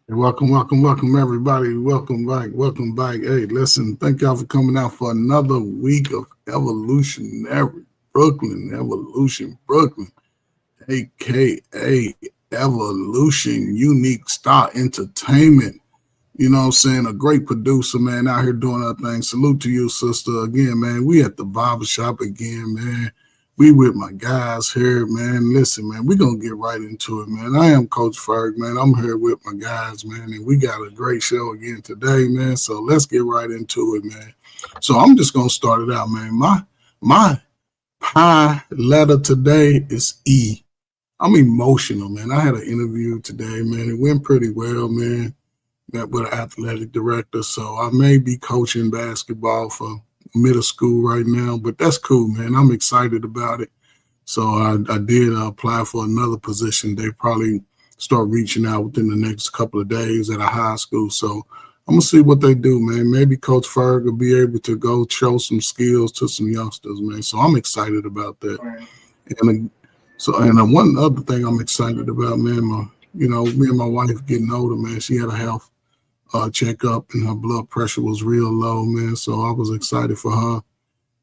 Welcome, everybody. Welcome back. Hey, listen, thank y'all for coming out for another week of Evolutionary Brooklyn, aka Evolution Unique Star Entertainment. You know what I'm saying? A great producer, man, out here doing our thing. Salute to you, sister. Again, man, we at the barbershop again, man. We with my guys here, man. Listen, man, we're going to get right into it, man. I am Coach Ferg, man. I'm here with my guys, man, and we got a great show again today, man. So let's get right into it, man. So I'm just going to start it out, man. My pie letter today is E. I'm emotional, man. I had an interview today, man. It went pretty well, man. Met with an athletic director, so I may be coaching basketball for middle school right now, but that's cool, man. I'm excited about it. So I did apply for another position. They probably start reaching out within the next couple of days at a high school. So I'm going to see what they do, man. Maybe Coach Ferg will be able to go show some skills to some youngsters, man. So I'm excited about that. And one other thing I'm excited about, man, me and my wife getting older, man. She had a health checkup and her blood pressure was real low, man. So I was excited for her.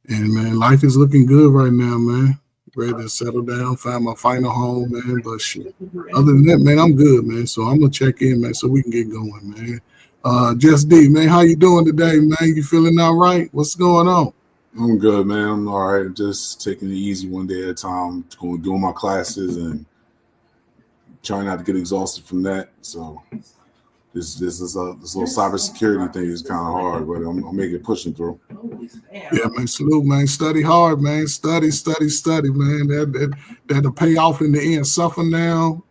And man, life is looking good right now, man. Ready to settle down, find my final home, man. But shit, other than that, man, I'm good, man. So I'm gonna check in, man, so we can get going, man. Just D, man, how you doing today, man? You feeling all right? What's going on? I'm good, man. I'm all right. Just taking it easy one day at a time, doing my classes and trying not to get exhausted from that. So this little cybersecurity thing is kind of hard, but I'm making it pushing through. Yeah, man. Salute, man. Study hard, man. Study, man. That'll pay off in the end. Suffer now,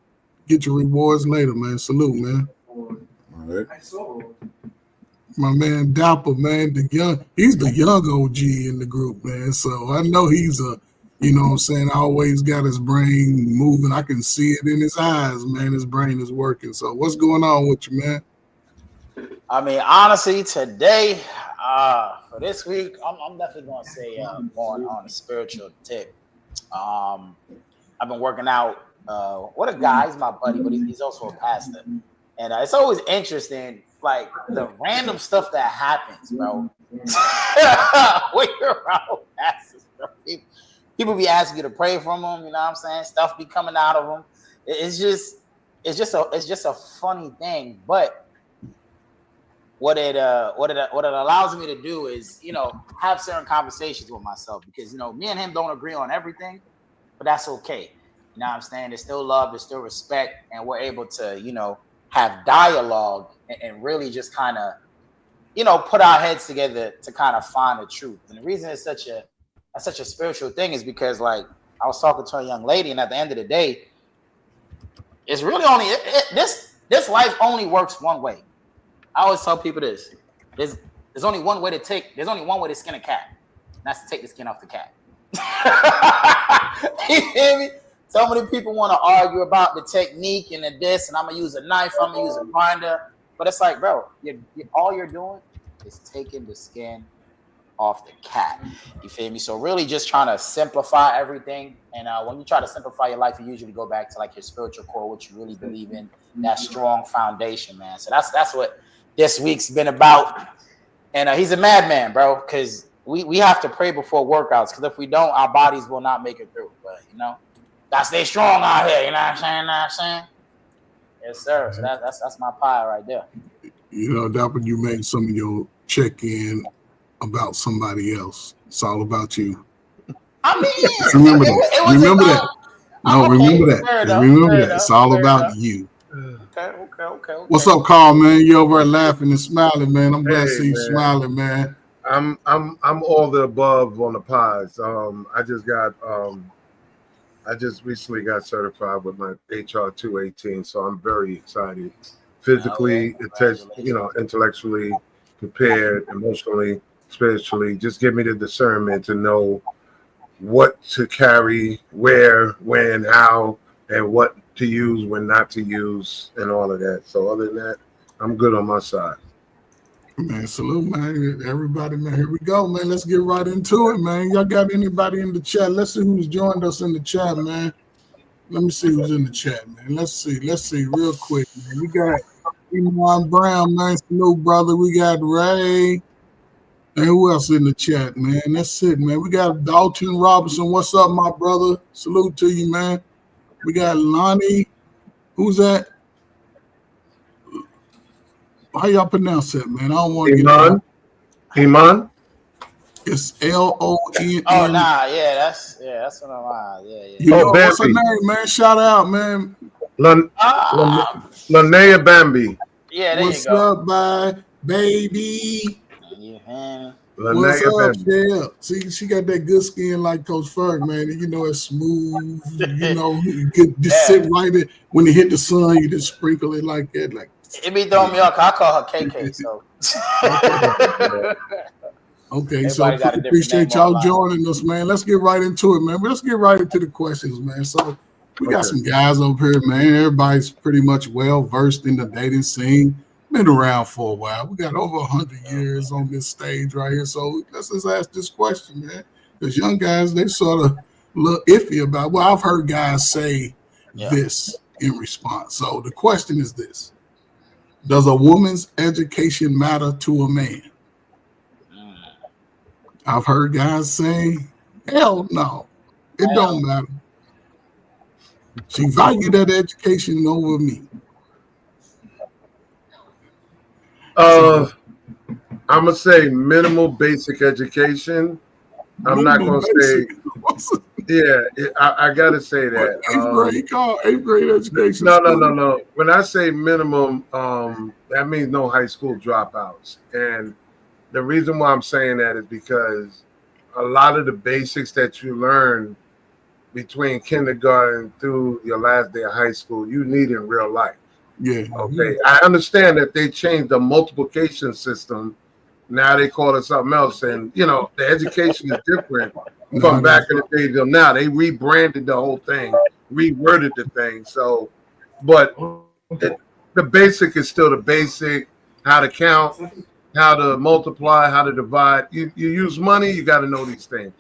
get your rewards later, man. Salute, man. All right. My man Dapper, man, he's the young OG in the group, man. So I know he's you know what I'm saying, always got his brain moving. I can see it in his eyes, man. His brain is working. So what's going on with you, man? I mean, honestly, today, for this week, I'm definitely going to say more on a spiritual tip. I've been working out. What a guy. He's my buddy, but he's also a pastor. And it's always interesting, like, the random stuff that happens, bro. When you're around pastors, bro. People be asking you to pray for them, you know what I'm saying? Stuff be coming out of them. It's just a funny thing. But what it allows me to do is, have certain conversations with myself, because me and him don't agree on everything, but that's okay. You know what I'm saying? There's still love, there's still respect, and we're able to, have dialogue and really just kind of, put our heads together to kind of find the truth. And the reason it's such a spiritual thing is because, like, I was talking to a young lady, and at the end of the day, it's really only this life only works one way. I always tell people this: there's only one way to skin a cat, and that's to take the skin off the cat. You hear me? So many people want to argue about the technique and the this, and I'm gonna use a knife, I'm gonna use a grinder, but it's like, bro, all you're doing is taking the skin off the cat. You feel me? So really just trying to simplify everything. And when you try to simplify your life, you usually go back to like your spiritual core, what you really believe in, that strong foundation, man. So that's what this week's been about. And he's a madman, bro, because we have to pray before workouts, because if we don't, our bodies will not make it through. But gotta stay strong out here, you know what I'm saying? Yes, sir. So that's my pie right there. Dapper, you made some of your check-in about somebody else. It's all about you. I mean, remember that. Remember that. No, remember that. Remember that. It's all about you. Okay. What's up, Carl, man? You over there laughing and smiling, man. I'm glad to see you smiling, man. I'm all the above on the pies. I just recently got certified with my HR 218, so I'm very excited. Physically, intellectually prepared, emotionally, spiritually. Just give me the discernment to know what to carry, where, when, how, and what to use, when not to use, and all of that. So other than that, I'm good on my side. Man, salute, man. Everybody, man. Here we go, man. Let's get right into it, man. Y'all got anybody in the chat? Let's see who's joined us in the chat, man. Let me see who's in the chat, man. Let's see real quick, man. We got Iman Brown, man. Salute, brother. We got Ray. And who else in the chat, man? That's it, man. We got Dalton Robinson. What's up, my brother? Salute to you, man. We got Lonnie. Who's that? How y'all pronounce that, man? I don't want to get Iman. It's LON. Oh nah, that's what I'm on. Yeah. You know, what's her name, man? Shout out, man. Lanea Bambi. Yeah, there what's you go. Up, baby? Yeah. What's up, yeah? See, she got that good skin like Coach Ferg, man. And you know, it's smooth. You know, you can just sit right there. When you hit the sun, you just sprinkle it like that. Like it be throwing me off. I call her KK. So okay, so appreciate y'all joining us, man. Let's get right into it, man. Let's get right into the questions, man. So we got some guys over here, man. Everybody's pretty much well versed in the dating scene. Been around for a while. We got over 100 years on this stage right here. So let's just ask this question, man. Because young guys, they sort of look iffy about. Well, I've heard guys say this in response. So the question is this: does a woman's education matter to a man? I've heard guys say, hell no, it don't matter. She valued that education over me. I'm going to say minimal basic education. I'm not going to say, I got to say that. Eighth grade education. No. When I say minimum, that means no high school dropouts. And the reason why I'm saying that is because a lot of the basics that you learn between kindergarten through your last day of high school, you need in real life. Yeah. Okay. I understand that they changed the multiplication system. Now they call it something else. And, you know, the education is different from back in the day till now. They rebranded the whole thing, reworded the thing. So, but the basic is still the basic, how to count, how to multiply, how to divide. You use money, you got to know these things.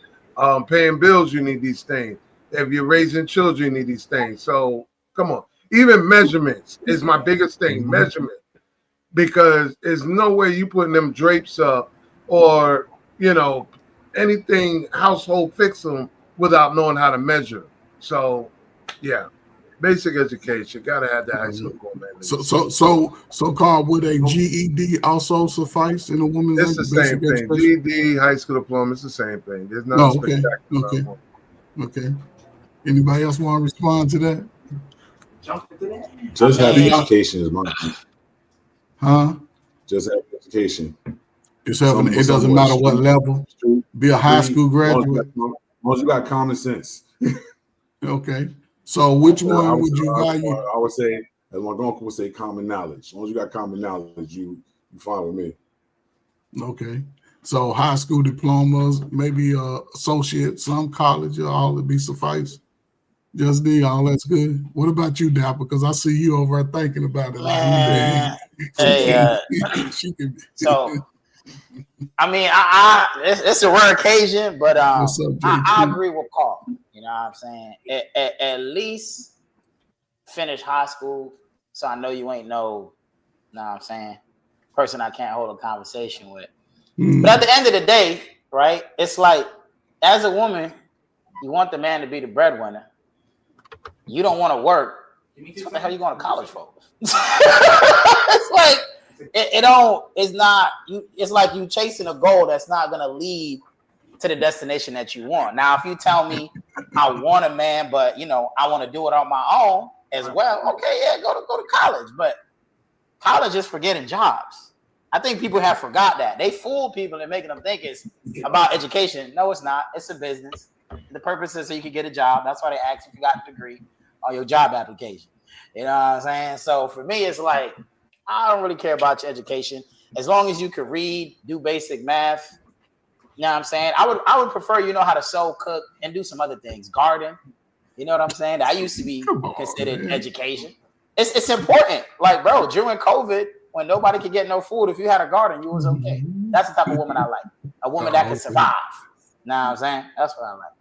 Paying bills, you need these things. If you're raising children, you need these things. So come on. Even measurements is my biggest thing, measurement. Because there's no way you putting them drapes up or, you know, anything household fixing without knowing how to measure. So, yeah. Basic education, gotta have that high school goal, man. So, Carl, would a GED also suffice in a woman's? It's the same thing. GED, high school diploma, it's the same thing. There's nothing spectacular. Okay. Anybody else want to respond to that? Just having education is my thing. Huh? Just having education. It doesn't matter what level. Be a high school graduate. As long as you got common sense. Okay. So which one would you value? I would say, as my uncle would say, common knowledge. As long as you got common knowledge, you fine with me. Okay. So high school diplomas, maybe associate, some college, all would be suffice. Just D, all that's good. What about you, Dapper? Because I see you over there thinking about it. So, I mean, it's a rare occasion, but I agree with Carl. You know what I'm saying? At least finish high school, so I know you ain't know what I'm saying, person I can't hold a conversation with. But at the end of the day, right, it's like, as a woman, you want the man to be the breadwinner. You don't want to work. What the hell are you going to college for? It's like, it's like you chasing a goal that's not going to lead to the destination that you want. Now, if you tell me I want a man, but you know, I want to do it on my own as well. Okay, yeah, go to college. But college is for getting jobs. I think people have forgot that. They fool people and making them think it's about education. No, it's not. It's a business. The purpose is so you can get a job. That's why they ask if you got a degree on your job application. You know what I'm saying? So for me, it's like, I don't really care about your education. As long as you can read, do basic math, you know what I'm saying? I would prefer you know how to sew, cook, and do some other things. Garden. You know what I'm saying? That used to be considered education. It's important. Like, bro, during COVID, when nobody could get no food, if you had a garden, you was okay. That's the type of woman I like. A woman that can survive. Know what I'm saying? That's what I like.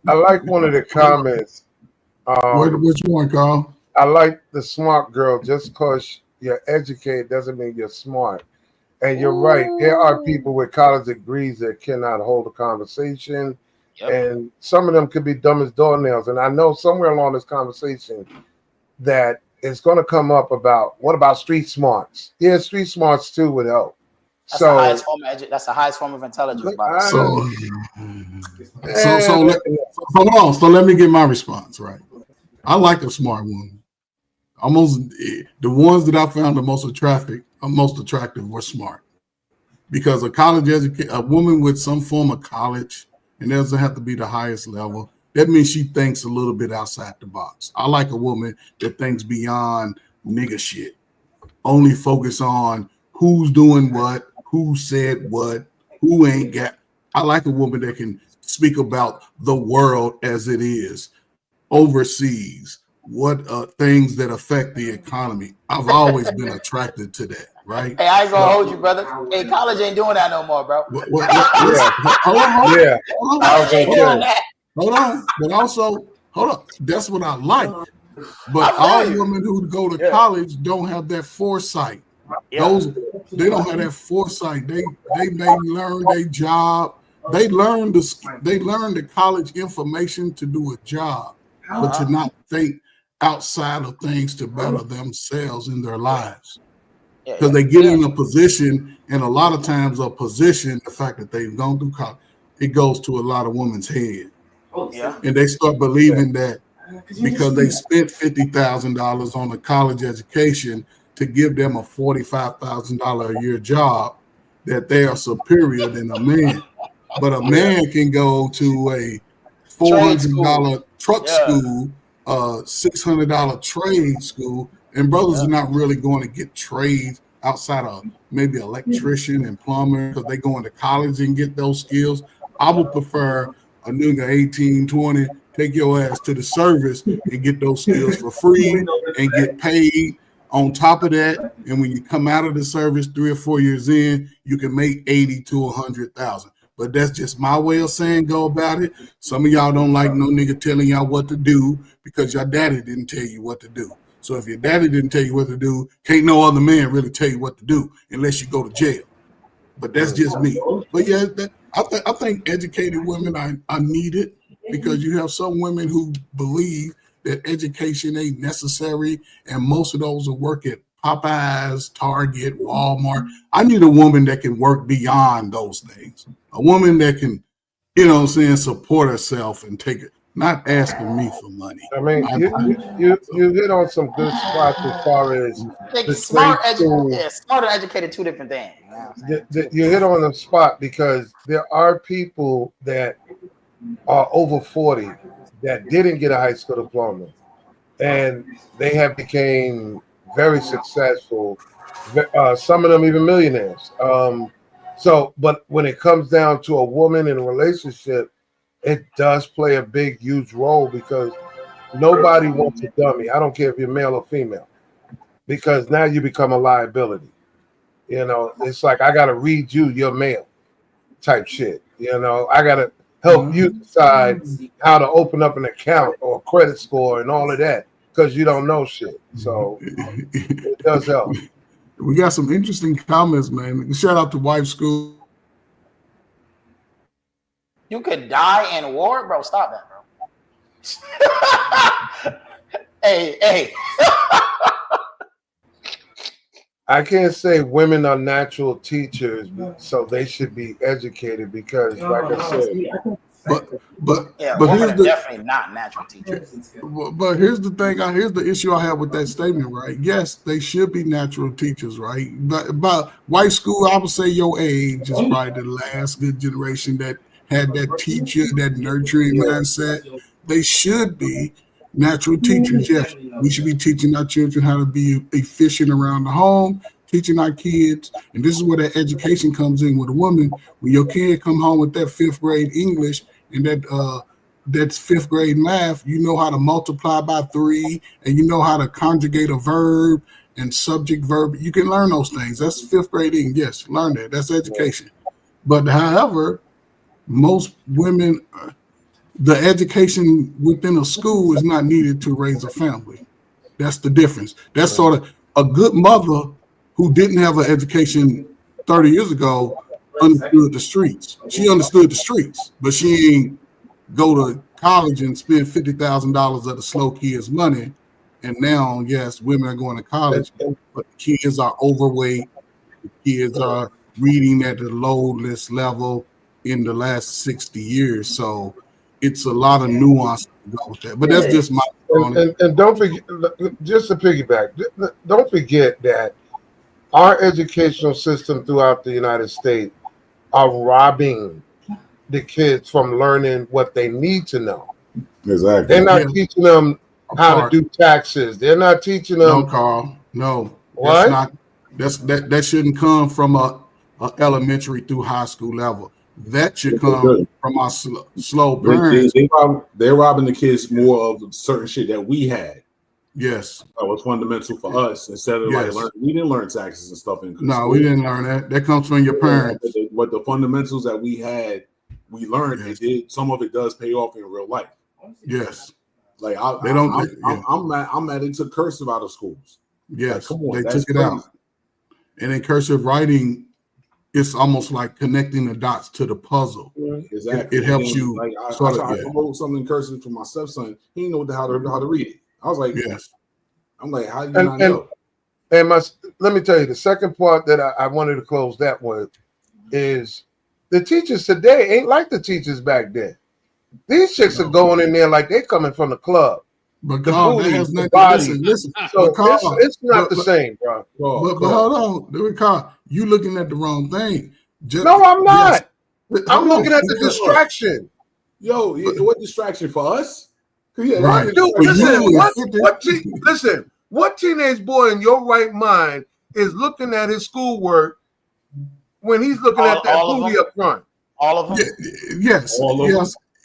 I like one of the comments. Which one, Carl? I like the smart girl. Just because you're educated doesn't mean you're smart. And you're right. There are people with college degrees that cannot hold a conversation. Yep. And some of them could be dumb as doornails. And I know somewhere along this conversation that it's going to come up about what about street smarts? Yeah, street smarts too would help. That's the highest form of intelligence. So let me get my response right. I like a smart woman. Almost the ones that I found the most attractive were smart, because a woman with some form of college, and it doesn't have to be the highest level. That means she thinks a little bit outside the box. I like a woman that thinks beyond nigga shit. Only focus on who's doing what, who said what, who ain't got. I like a woman that can speak about the world as it is, overseas, what things that affect the economy. I've always been attracted to that, right? Hey, I ain't gonna hold you, brother. Hey, college ain't doing that no more, bro. Hold on. But also, hold up. That's what I like. But all women who go to college don't have that foresight. Yeah. They don't have that foresight. They may learn their job. They learn the college information to do a job, but to not think outside of things to better themselves in their lives. Because they get in a position, and a lot of times the fact that they've gone through college, it goes to a lot of women's head. Yeah. And they start believing that because they spent $50,000 on a college education to give them a $45,000 a year job, that they are superior than a man. But a man can go to a $400 truck school, $600 trade school, and brothers are not really going to get trades outside of maybe electrician and plumber, because they go into college and get those skills. I would prefer a nigga 18, 20, take your ass to the service and get those skills for free and get paid on top of that. And when you come out of the service 3 or 4 years in, you can make 80 to 100,000. But that's just my way of saying go about it. Some of y'all don't like no nigga telling y'all what to do because your daddy didn't tell you what to do. So if your daddy didn't tell you what to do, can't no other man really tell you what to do unless you go to jail. But that's just me. But yeah, I think educated women are needed, because you have some women who believe that education ain't necessary, and most of those will work at Popeyes, Target, Walmart. I need a woman that can work beyond those things. A woman that can, support herself and take it, not asking me for money. I mean, you hit on some good spots as far as smart and educated, two different things. You hit on the spot, because there are people that are over 40 that didn't get a high school diploma, and they have became very successful. Some of them even millionaires. But when it comes down to a woman in a relationship, it does play a big, huge role, because nobody wants a dummy. I don't care if you're male or female, because now you become a liability. It's like, I got to read you're male type shit. I got to help you decide how to open up an account or a credit score and all of that, because you don't know shit. So it does help. We got some interesting comments, man. Shout out to Wife School. You could die in war, bro. Stop that, bro. Hey. I can't say women are natural teachers, so they should be educated, because, like I said, but women are definitely not natural teachers. But here's the thing. Here's the issue I have with that statement, right? Yes, they should be natural teachers, right? But white school, I would say your age is probably the last good generation that had that teacher, that nurturing mindset. They should be natural teachers. Yes, we should be teaching our children how to be efficient around the home, teaching our kids. And this is where that education comes in with a woman. When your kid come home with that 5th grade English and that's 5th grade math, you know how to multiply by 3, and you know how to conjugate a verb and subject verb. You can learn those things. That's 5th grade English. Yes, learn that. That's education. But however, most women, the education within a school is not needed to raise a family. That's the difference. That's sort of a good mother who didn't have an education 30 years ago understood the streets. She understood the streets, but she ain't go to college and spend $50,000 of the slow kids' money. And now, yes, women are going to college, but the kids are overweight. The kids are reading at the lowest level in the last 60 years. So it's a lot of nuance to go with that. But that's just my and don't forget, just to piggyback, don't forget that our educational system throughout the United States are robbing the kids from learning what they need to know. Exactly. They're not teaching them how to do taxes. They're not teaching them. No, Carl. No. What? That shouldn't come from a elementary through high school level. That should come from our slow parents. They're robbing the kids more of certain shit that we had. Yes. That was fundamental for us instead of like learning. We didn't learn taxes and stuff in school. No, we didn't learn that. That comes from your parents. But the fundamentals that we had, we learned. Yes. Some of it does pay off in real life. Yes. Like I'm mad they took cursive out of schools. Yes, like, come on, they took it out. And in cursive writing, it's almost like connecting the dots to the puzzle. Exactly. It helps you. Like I wrote something in cursive for my stepson. He didn't know how to read it. I was like, yes. I'm like, how do you not know? And let me tell you, the second part that I wanted to close that with is the teachers today ain't like the teachers back then. These chicks are going in there like they coming from the club. But Carl, that has nothing to listen. So Carl, it's not the same, bro. But hold on, Carl, you looking at the wrong thing. No, I'm not. I'm looking at the distraction. Yo, what distraction for us? Right. Dude, listen, what teenage boy in your right mind is looking at his schoolwork when he's looking at that booty up front? All of them? Yes.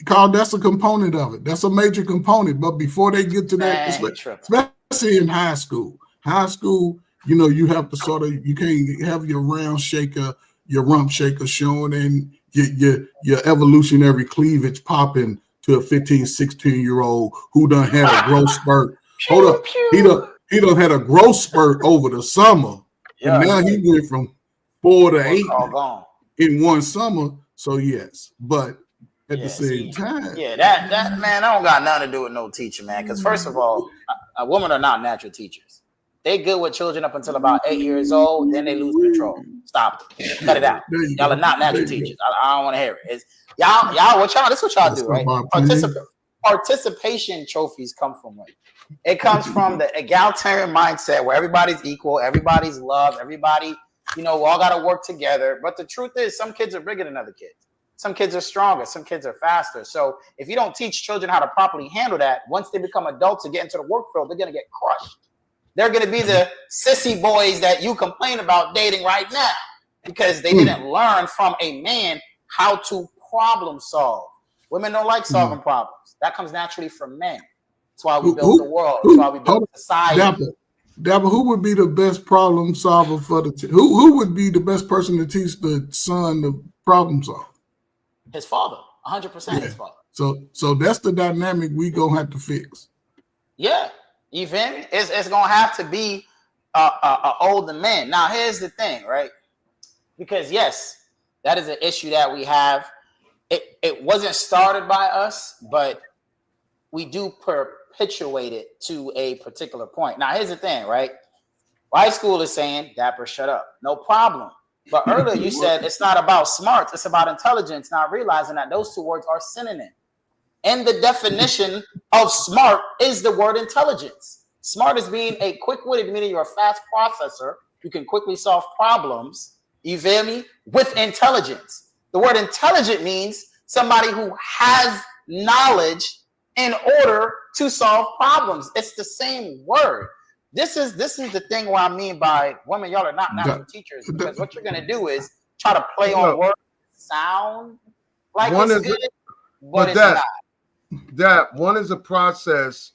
Carl, that's a component of it. That's a major component. But before they get to that, especially in high school, you have to sort of, you can't have your round shaker, your rump shaker showing and your evolutionary cleavage popping to a 15, 16-year-old who done had a growth spurt. Hold up. He done had a growth spurt over the summer. Yeah. And now he went from 4 to 8 in one summer. So yes, but at the same time. Yeah, that man, I don't got nothing to do with no teacher, man. Because first of all, a woman are not natural teachers. They good with children up until about 8 years old, then they lose control. Stop it. Cut it out. Y'all are not natural teachers. I don't want to hear it. It's this is what y'all do, right? Participation trophies come from what? It comes from the egalitarian mindset where everybody's equal, everybody's loved, everybody, we all got to work together. But the truth is, some kids are bigger than other kids. Some kids are stronger. Some kids are faster. So if you don't teach children how to properly handle that, once they become adults and get into the work field, they're going to get crushed. They're going to be the sissy boys that you complain about dating right now because they didn't learn from a man how to problem solve. Women don't like solving problems. That comes naturally from men. That's why we built the world. That's why we built society. Dapper, who would be the best problem solver for the who would be the best person to teach the son to problem solve? His father, 100% his father. So that's the dynamic we gonna have to fix. Yeah, you feel me? It's gonna have to be a older man. Now here's the thing, right? Because yes, that is an issue that we have. It wasn't started by us, but we do perpetuate it to a particular point. Now here's the thing, right? White school is saying, Dapper, shut up. No problem. But earlier you said it's not about smarts, it's about intelligence, not realizing that those two words are synonym. And the definition of smart is the word intelligence. Smart is being a quick-witted, meaning you're a fast processor. You can quickly solve problems, you feel me, with intelligence. The word intelligent means somebody who has knowledge in order to solve problems. It's the same word. This is the thing where I mean by women, y'all are not natural teachers, because what you're gonna do is try to play on words, sound like it's good, but it's not. That one is a process,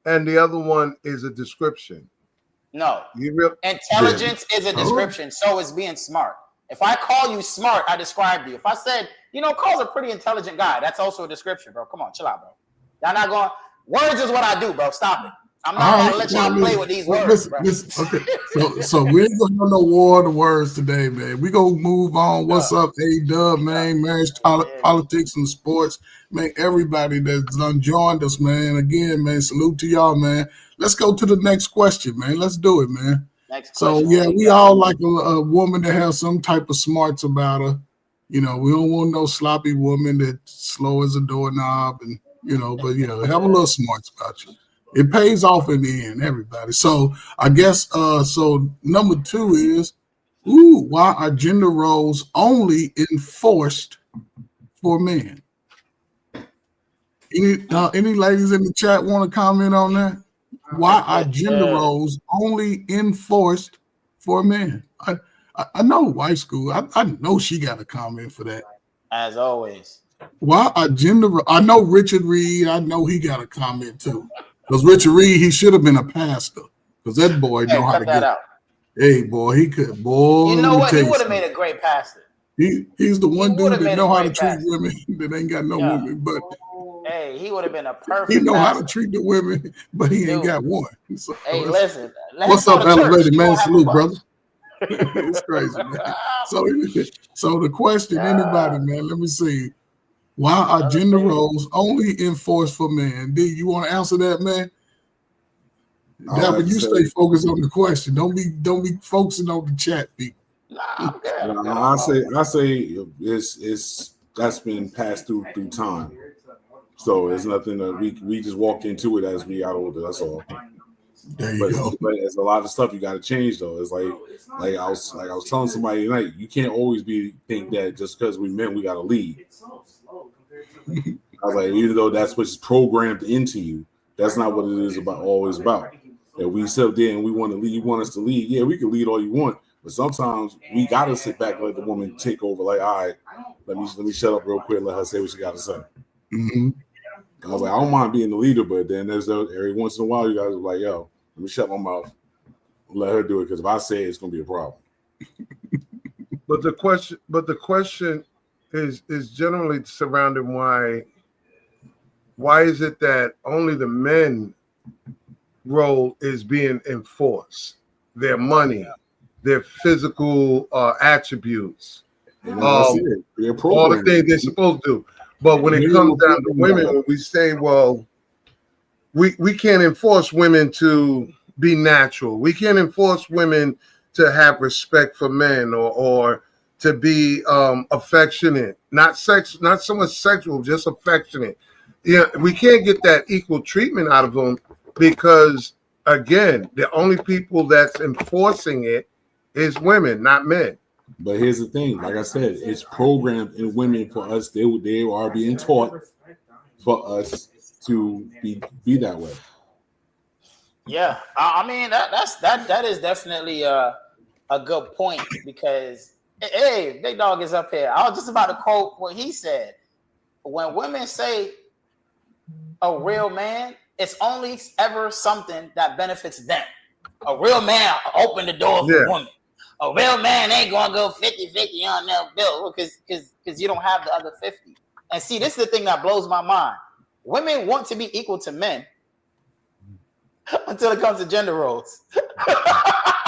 and the other one is a description. No, intelligence is a description. So is being smart. If I call you smart, I describe you. If I said, Carl's a pretty intelligent guy, that's also a description, bro. Come on, chill out, bro. Y'all not going. Words is what I do, bro. Stop it. I'm not gonna let y'all play with these words, bro. Okay, so we ain't gonna have no war of the words today, man. We gonna move on. What's up, A-Dub, man? Marriage, politics, and sports, man. Everybody that's done joined us, man. Again, man, salute to y'all, man. Let's go to the next question, man. Let's do it, man. Next so question, yeah, we all like a woman that has some type of smarts about her. You know, we don't want no sloppy woman that's slow as a doorknob, and but have a little smarts about you. It pays off in the end, everybody. So I guess so number 2 is why are gender roles only enforced for men? Any ladies in the chat want to comment on that? Why are gender roles only enforced for men? I know white school. I know she got a comment for that. As always. Why are gender? I know Richard Reed. I know he got a comment too. Because Richard Reed, he should have been a pastor. Because that boy know how to get out. Hey, boy, he could. Boy, you know what? He would have made a great pastor. He's the one dude that know how to treat women that ain't got no women. But hey, he would have been a perfect. He know how to treat the women, but he ain't got one. So, hey, listen. What's up, Elevated Man? Salute, brother. It's crazy, man. So the question, anybody, man, let me see. Why are gender roles only enforced for men? D, you want to answer that, man? But you stay focused on the question. Don't be focusing on the chat, people. I say it's that's been passed through time. So it's nothing that we just walk into it as we got older. That's all. There you go. But it's a lot of stuff you got to change though. It's like I was telling somebody tonight, you can't always think that just because we men we got to lead. I was like, even though that's what's programmed into you, that's not what it is always about. If we sit there and we want to lead, you want us to lead, yeah, we can lead all you want, but sometimes we gotta sit back and let the woman take over. Like, all right, let me shut up real quick, let her say what she gotta say. Mm-hmm. I was like, I don't mind being the leader, but then there's every once in a while you guys are like, yo, let me shut my mouth and let her do it, because if I say it, it's gonna be a problem. But the question is generally surrounding why is it that only the men role is being enforced? Their money, their physical attributes, all the things they're supposed to do. But when it comes down to women, when we say, well, we can't enforce women to be natural. We can't enforce women to have respect for men or to be affectionate, not so much sexual, just affectionate. Yeah, we can't get that equal treatment out of them because, again, the only people that's enforcing it is women, not men. But here's the thing, like I said, it's programmed in women for us. They are being taught for us to be that way. Yeah, I mean that is definitely a good point because hey, Big Dog is up here. I was just about to quote what he said. When women say a real man, it's only ever something that benefits them. A real man open the door for women. A real man ain't gonna go 50-50 on their bill because you don't have the other 50. And see, this is the thing that blows my mind. Women want to be equal to men until it comes to gender roles.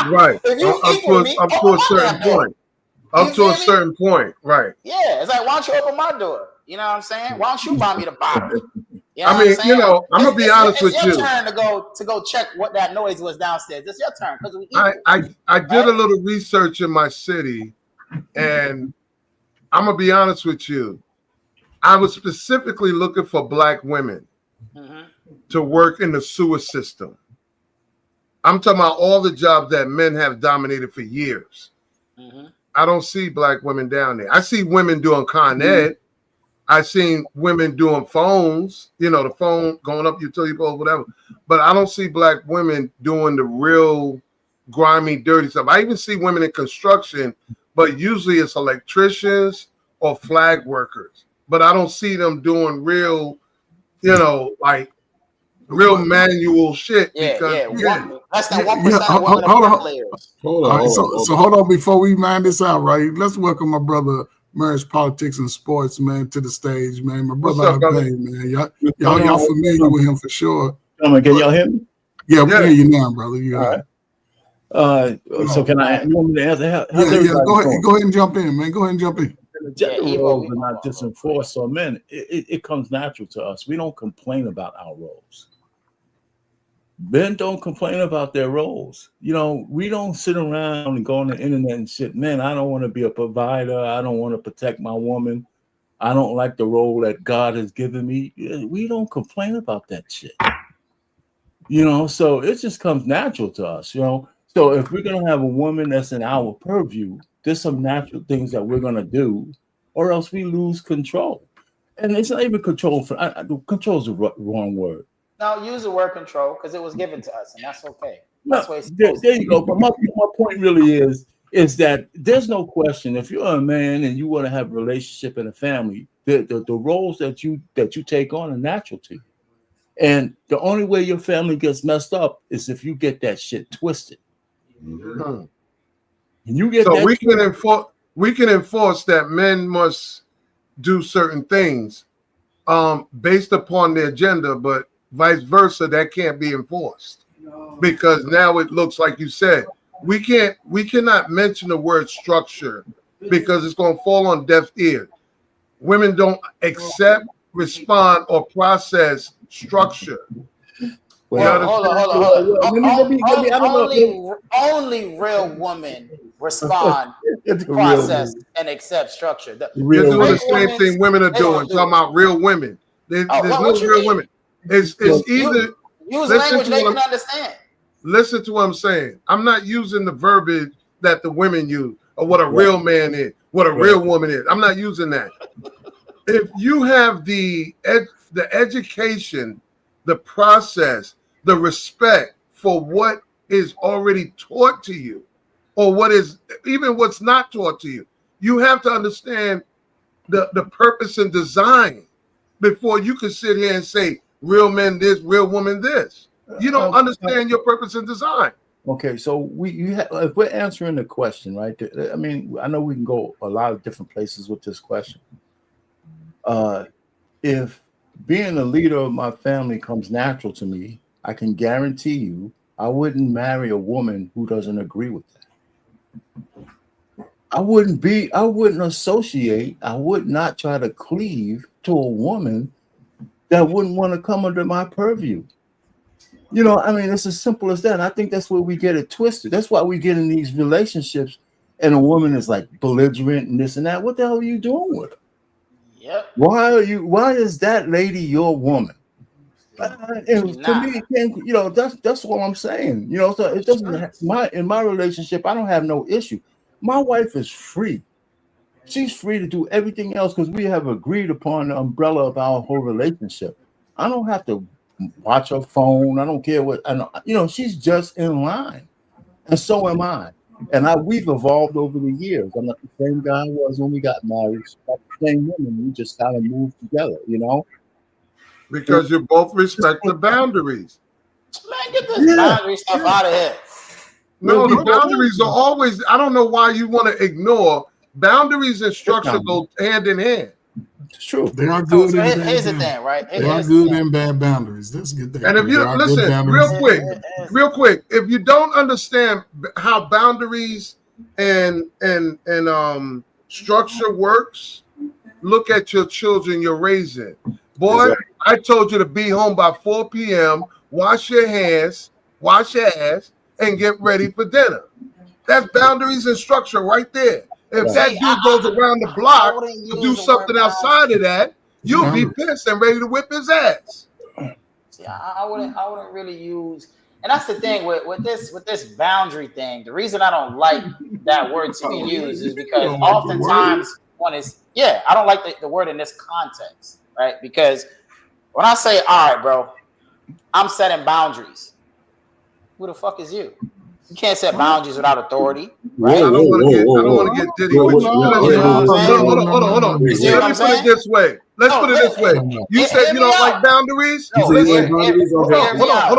Right. Up to a certain point. Up to a certain point, right. Yeah, it's like, why don't you open my door? You know what I'm saying? Why don't you buy me the bottle? You know I'm gonna be honest with you. It's your turn to go check what that noise was downstairs. It's your turn because we. I did a little research in my city, and I'm gonna be honest with you. I was specifically looking for Black women to work in the sewer system. I'm talking about all the jobs that men have dominated for years. I don't see Black women down there. I see women doing Con Ed. I've seen women doing phones, the phone going up utility poles, whatever. But I don't see Black women doing the real grimy, dirty stuff. I even see women in construction, but usually it's electricians or flag workers. But I don't see them doing real, like real manual shit. That's that 1% of women are players. So hold on before we mind this out, right? Let's welcome my brother. Marriage, politics, and sports, man, to the stage, man. My brother, man. Y'all familiar with him for sure. Can y'all hear me? Yeah, we hear you now, brother. You all right. So can I? You want me to answer? Yeah. Go ahead and jump in, man. Go ahead and jump in. The gender roles are not just enforced on men. It comes natural to us. We don't complain about our roles. Men don't complain about their roles. You know, we don't sit around and go on the internet and shit. Man, I don't want to be a provider. I don't want to protect my woman. I don't like the role that God has given me. We don't complain about that shit. You know, so it just comes natural to us, you know. So if we're going to have a woman that's in our purview, there's some natural things that we're going to do, or else we lose control. And it's not even control. Control is the wrong word. No, use the word control because it was given to us, and that's okay. That's there you go. But my point really is that there's no question. If you're a man and you want to have a relationship and a family, the roles that you take on are natural to you. And the only way your family gets messed up is if you get that shit twisted. Mm-hmm. And you get so that we can enforce that men must do certain things based upon their gender, but vice versa, that can't be enforced. Because now it looks like you said, we cannot mention the word structure because it's going to fall on deaf ears. Women don't accept, respond, or process structure. Hold on. Only real women respond, process, and accept structure. You're doing the same thing women are doing. Talking about real women. There's no real women. It's either use language they can understand. Listen to what I'm saying. I'm not using the verbiage that the women use or what a real man is, what a real woman is. I'm not using that. If you have the education, the process, the respect for what is already taught to you, or what is even what's not taught to you, you have to understand the purpose and design before you can sit here and say real men this, real woman this. You don't understand your purpose and design. Okay, so if we're answering the question, right? I mean, I know we can go a lot of different places with this question. If being a leader of my family comes natural to me, I can guarantee you I wouldn't marry a woman who doesn't agree with that. I wouldn't associate, I would not try to cleave to a woman that wouldn't want to come under my purview. You know, I mean, it's as simple as that. And I think that's where we get it twisted. That's why we get in these relationships and a woman is like belligerent and this and that. What the hell are you doing with her? Yep. Why is that lady your woman? And to me, you know, that's what I'm saying. You know, so it doesn't in my relationship, I don't have no issue. My wife is free. She's free to do everything else because we have agreed upon the umbrella of our whole relationship. I don't have to watch her phone. I don't care what you know, she's just in line. And so am I. And we've evolved over the years. I'm not the same guy I was when we got married. She's not the same woman. We just kind of moved together, you know? Because you both respect the boundaries. Man, get this boundary stuff out of here. No, the boundaries are always, I don't know why you want to ignore boundaries and structure go hand in hand. It's true. They are good. So here's the thing, right? They are good and bad boundaries. Let's get that. And if you listen, real quick, if you don't understand how boundaries and structure works, look at your children you're raising. Boy, I told you to be home by 4 p.m., wash your hands, wash your ass, and get ready for dinner. That's boundaries and structure right there. If that dude goes around the block to do something outside of that, you'll be pissed and ready to whip his ass. See, I wouldn't really use, and that's the thing with this boundary thing. The reason I don't like that word to be used is because oftentimes I don't like the word in this context, right? Because when I say, all right, bro, I'm setting boundaries, who the fuck is you? You can't set boundaries without authority, right? I don't want to get diddy with you. Hold on. Let me put it this way. You said you don't like boundaries? Hold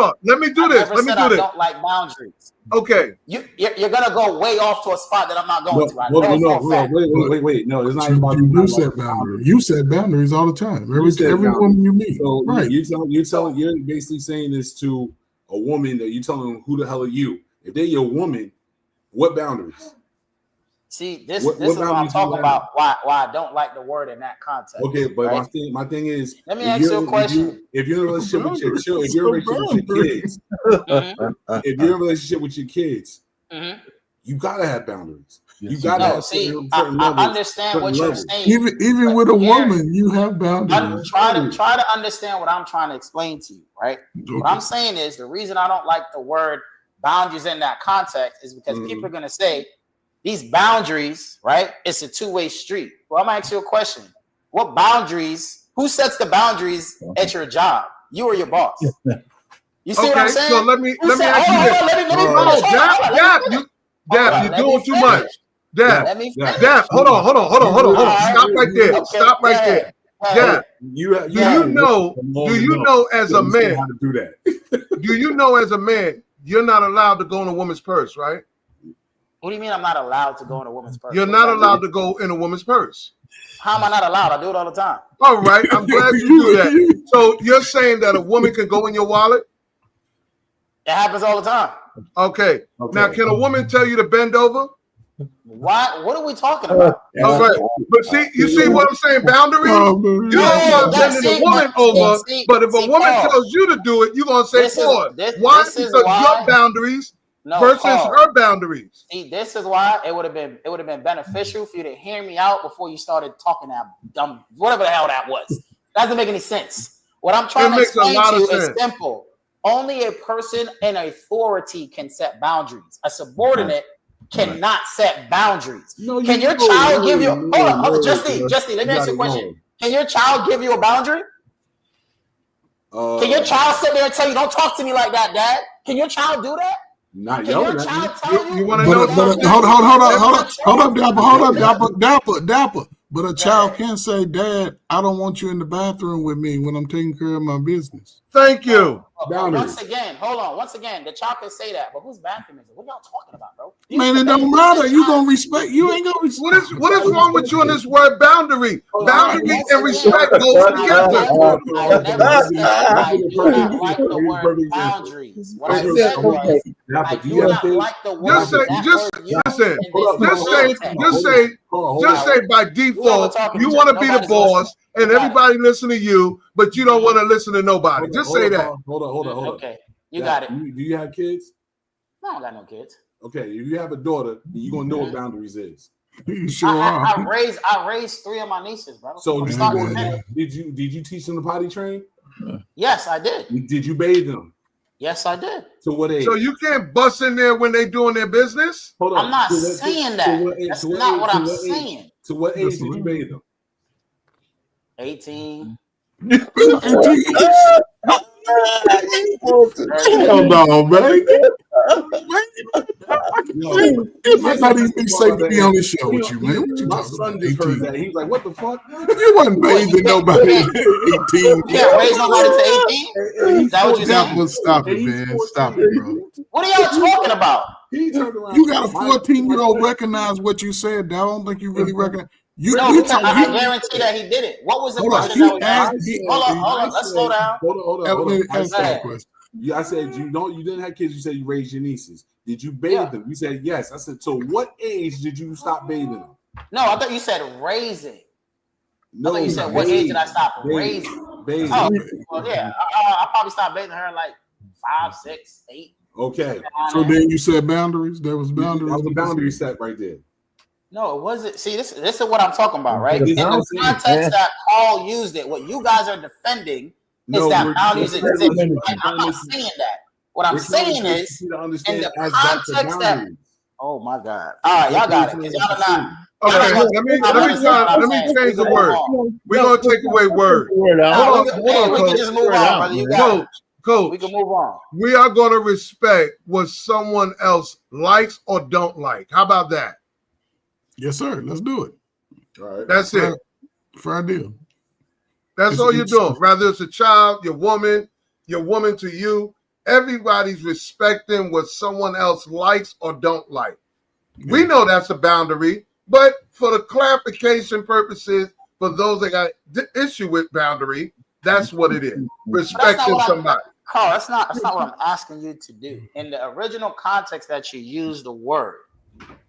on. Let me do this. I don't like boundaries. Okay. You're going to go way off to a spot that I'm not going to. Wait. No, it's not about you set boundaries. You set boundaries all the time. Every woman you meet. So right. You're basically saying this to a woman that you telling them who the hell are you? If they're your woman, what boundaries? See, this is what I'm talking about. Why I don't like the word in that context. Okay, but right? my thing is, let me ask you a question. If you're in a relationship with your children, if you're in a relationship with your kids, if you're in a relationship with your kids, you gotta have boundaries. You gotta have certain levels. I understand what you're saying. Even with a woman, you have boundaries. Try to understand what I'm trying to explain to you, right? Okay. What I'm saying is the reason I don't like the word boundaries in that context is because people are gonna say these boundaries, right? It's a two-way street. Well, I'm gonna ask you a question. What boundaries? Who sets the boundaries at your job? You or your boss? You see what I'm saying? So let me ask you this. Dap, you're doing too much. Dap, hold on. Stop right there. Stop right there. Dap, do you know as a man? How to do that? Do you know as a man you're not allowed to go in a woman's purse, right? What do you mean I'm not allowed to go in a woman's purse? You're not allowed to go in a woman's purse. How am I not allowed? I do it all the time. All right, I'm glad you do that. So you're saying that a woman can go in your wallet? It happens all the time. Okay. Now, can a woman tell you to bend over? Why? What are we talking about? All right. But you see what I'm saying? Boundaries? You don't want bending a woman over, but if a woman tells you to do it, you're going to say for it. Why? Because your boundaries versus her boundaries. See, this is why it would have been beneficial for you to hear me out before you started talking that dumb, whatever the hell that was. That doesn't make any sense. What I'm trying to explain to you is simple. Only a person in authority can set boundaries. A subordinate cannot set boundaries. Can your child give you? Hold on, Justin. Let me ask you a question. Can your child give you a boundary? Can your child sit there and tell you, "Don't talk to me like that, Dad"? Can your child do that? Not Can your child tell you? Hold up, Dapper. But a child can say, "Dad, I don't want you in the bathroom with me when I'm taking care of my business." Thank you. Once again, hold on. Once again, the child can say that, but whose bathroom is it? What y'all talking about, bro? Man, it don't matter. You gonna respect? You ain't gonna respect. What is wrong with you in this word boundary? Boundary and respect goes together. I never said I do not like the word boundaries. What I said was I do not like the word. Just say by default you want to be the boss and everybody listen to you, but you don't want to listen to nobody. Just say that. Hold on. Okay, you got it. Do you have kids? No, I don't got no kids. Okay, if you have a daughter, you're gonna know what boundaries is. You sure I raised 3 of my nieces, bro. So did you teach them to potty train? Yes, I did. Did you bathe them? Yes, I did. So what age? So you can't bust in there when they doing their business? Hold on. I'm not saying that. That's not what I'm saying. So what age did you bathe them? 18. Hell no, man. It might not even be safe to be on this show with you, man. What you My son just heard that. He was like, "What the fuck?" You wasn't bathing nobody at 18. You can't raise nobody to 18? Is that what you saying? Stop it, man. Stop it, bro. What are y'all talking about? He turned around. You got a 14-year-old recognize what you said. I don't think you really recognize. I guarantee that he did it. What was the question that was asked? Hold on. Let's slow down. Hold on. I said you didn't have kids. You said you raised your nieces. Did you bathe them? You said yes. I said, so what age did you stop bathing them? No, I thought you said raising. No, I thought you said what age did I stop raising? Bathing. Oh, well, yeah. I probably stopped bathing her like 5, 6, 8. Okay. So then you said boundaries. There was boundaries. That was a boundary set right there. No, it wasn't. See, this is what I'm talking about, right? In the context that Paul used it, what you guys are defending is that boundaries exist. I'm not saying that. What I'm saying is, in the context that. Oh my God! All right, y'all got it. Y'all are not. Okay, let me change the word. We're gonna take away word. Hold on, we can just move on, brother. You got it. Coach, we can move on. We are going to respect what someone else likes or don't like. How about that? Yes, sir. Let's do it. All right. That's it. Fair deal. That's all you're doing. Whether it's a child, your woman to you, everybody's respecting what someone else likes or don't like. Yeah. We know that's a boundary, but for the clarification purposes, for those that got issue with boundary, that's what it is. Respecting somebody. Carl, that's not what I'm asking you to do. In the original context that you use the word,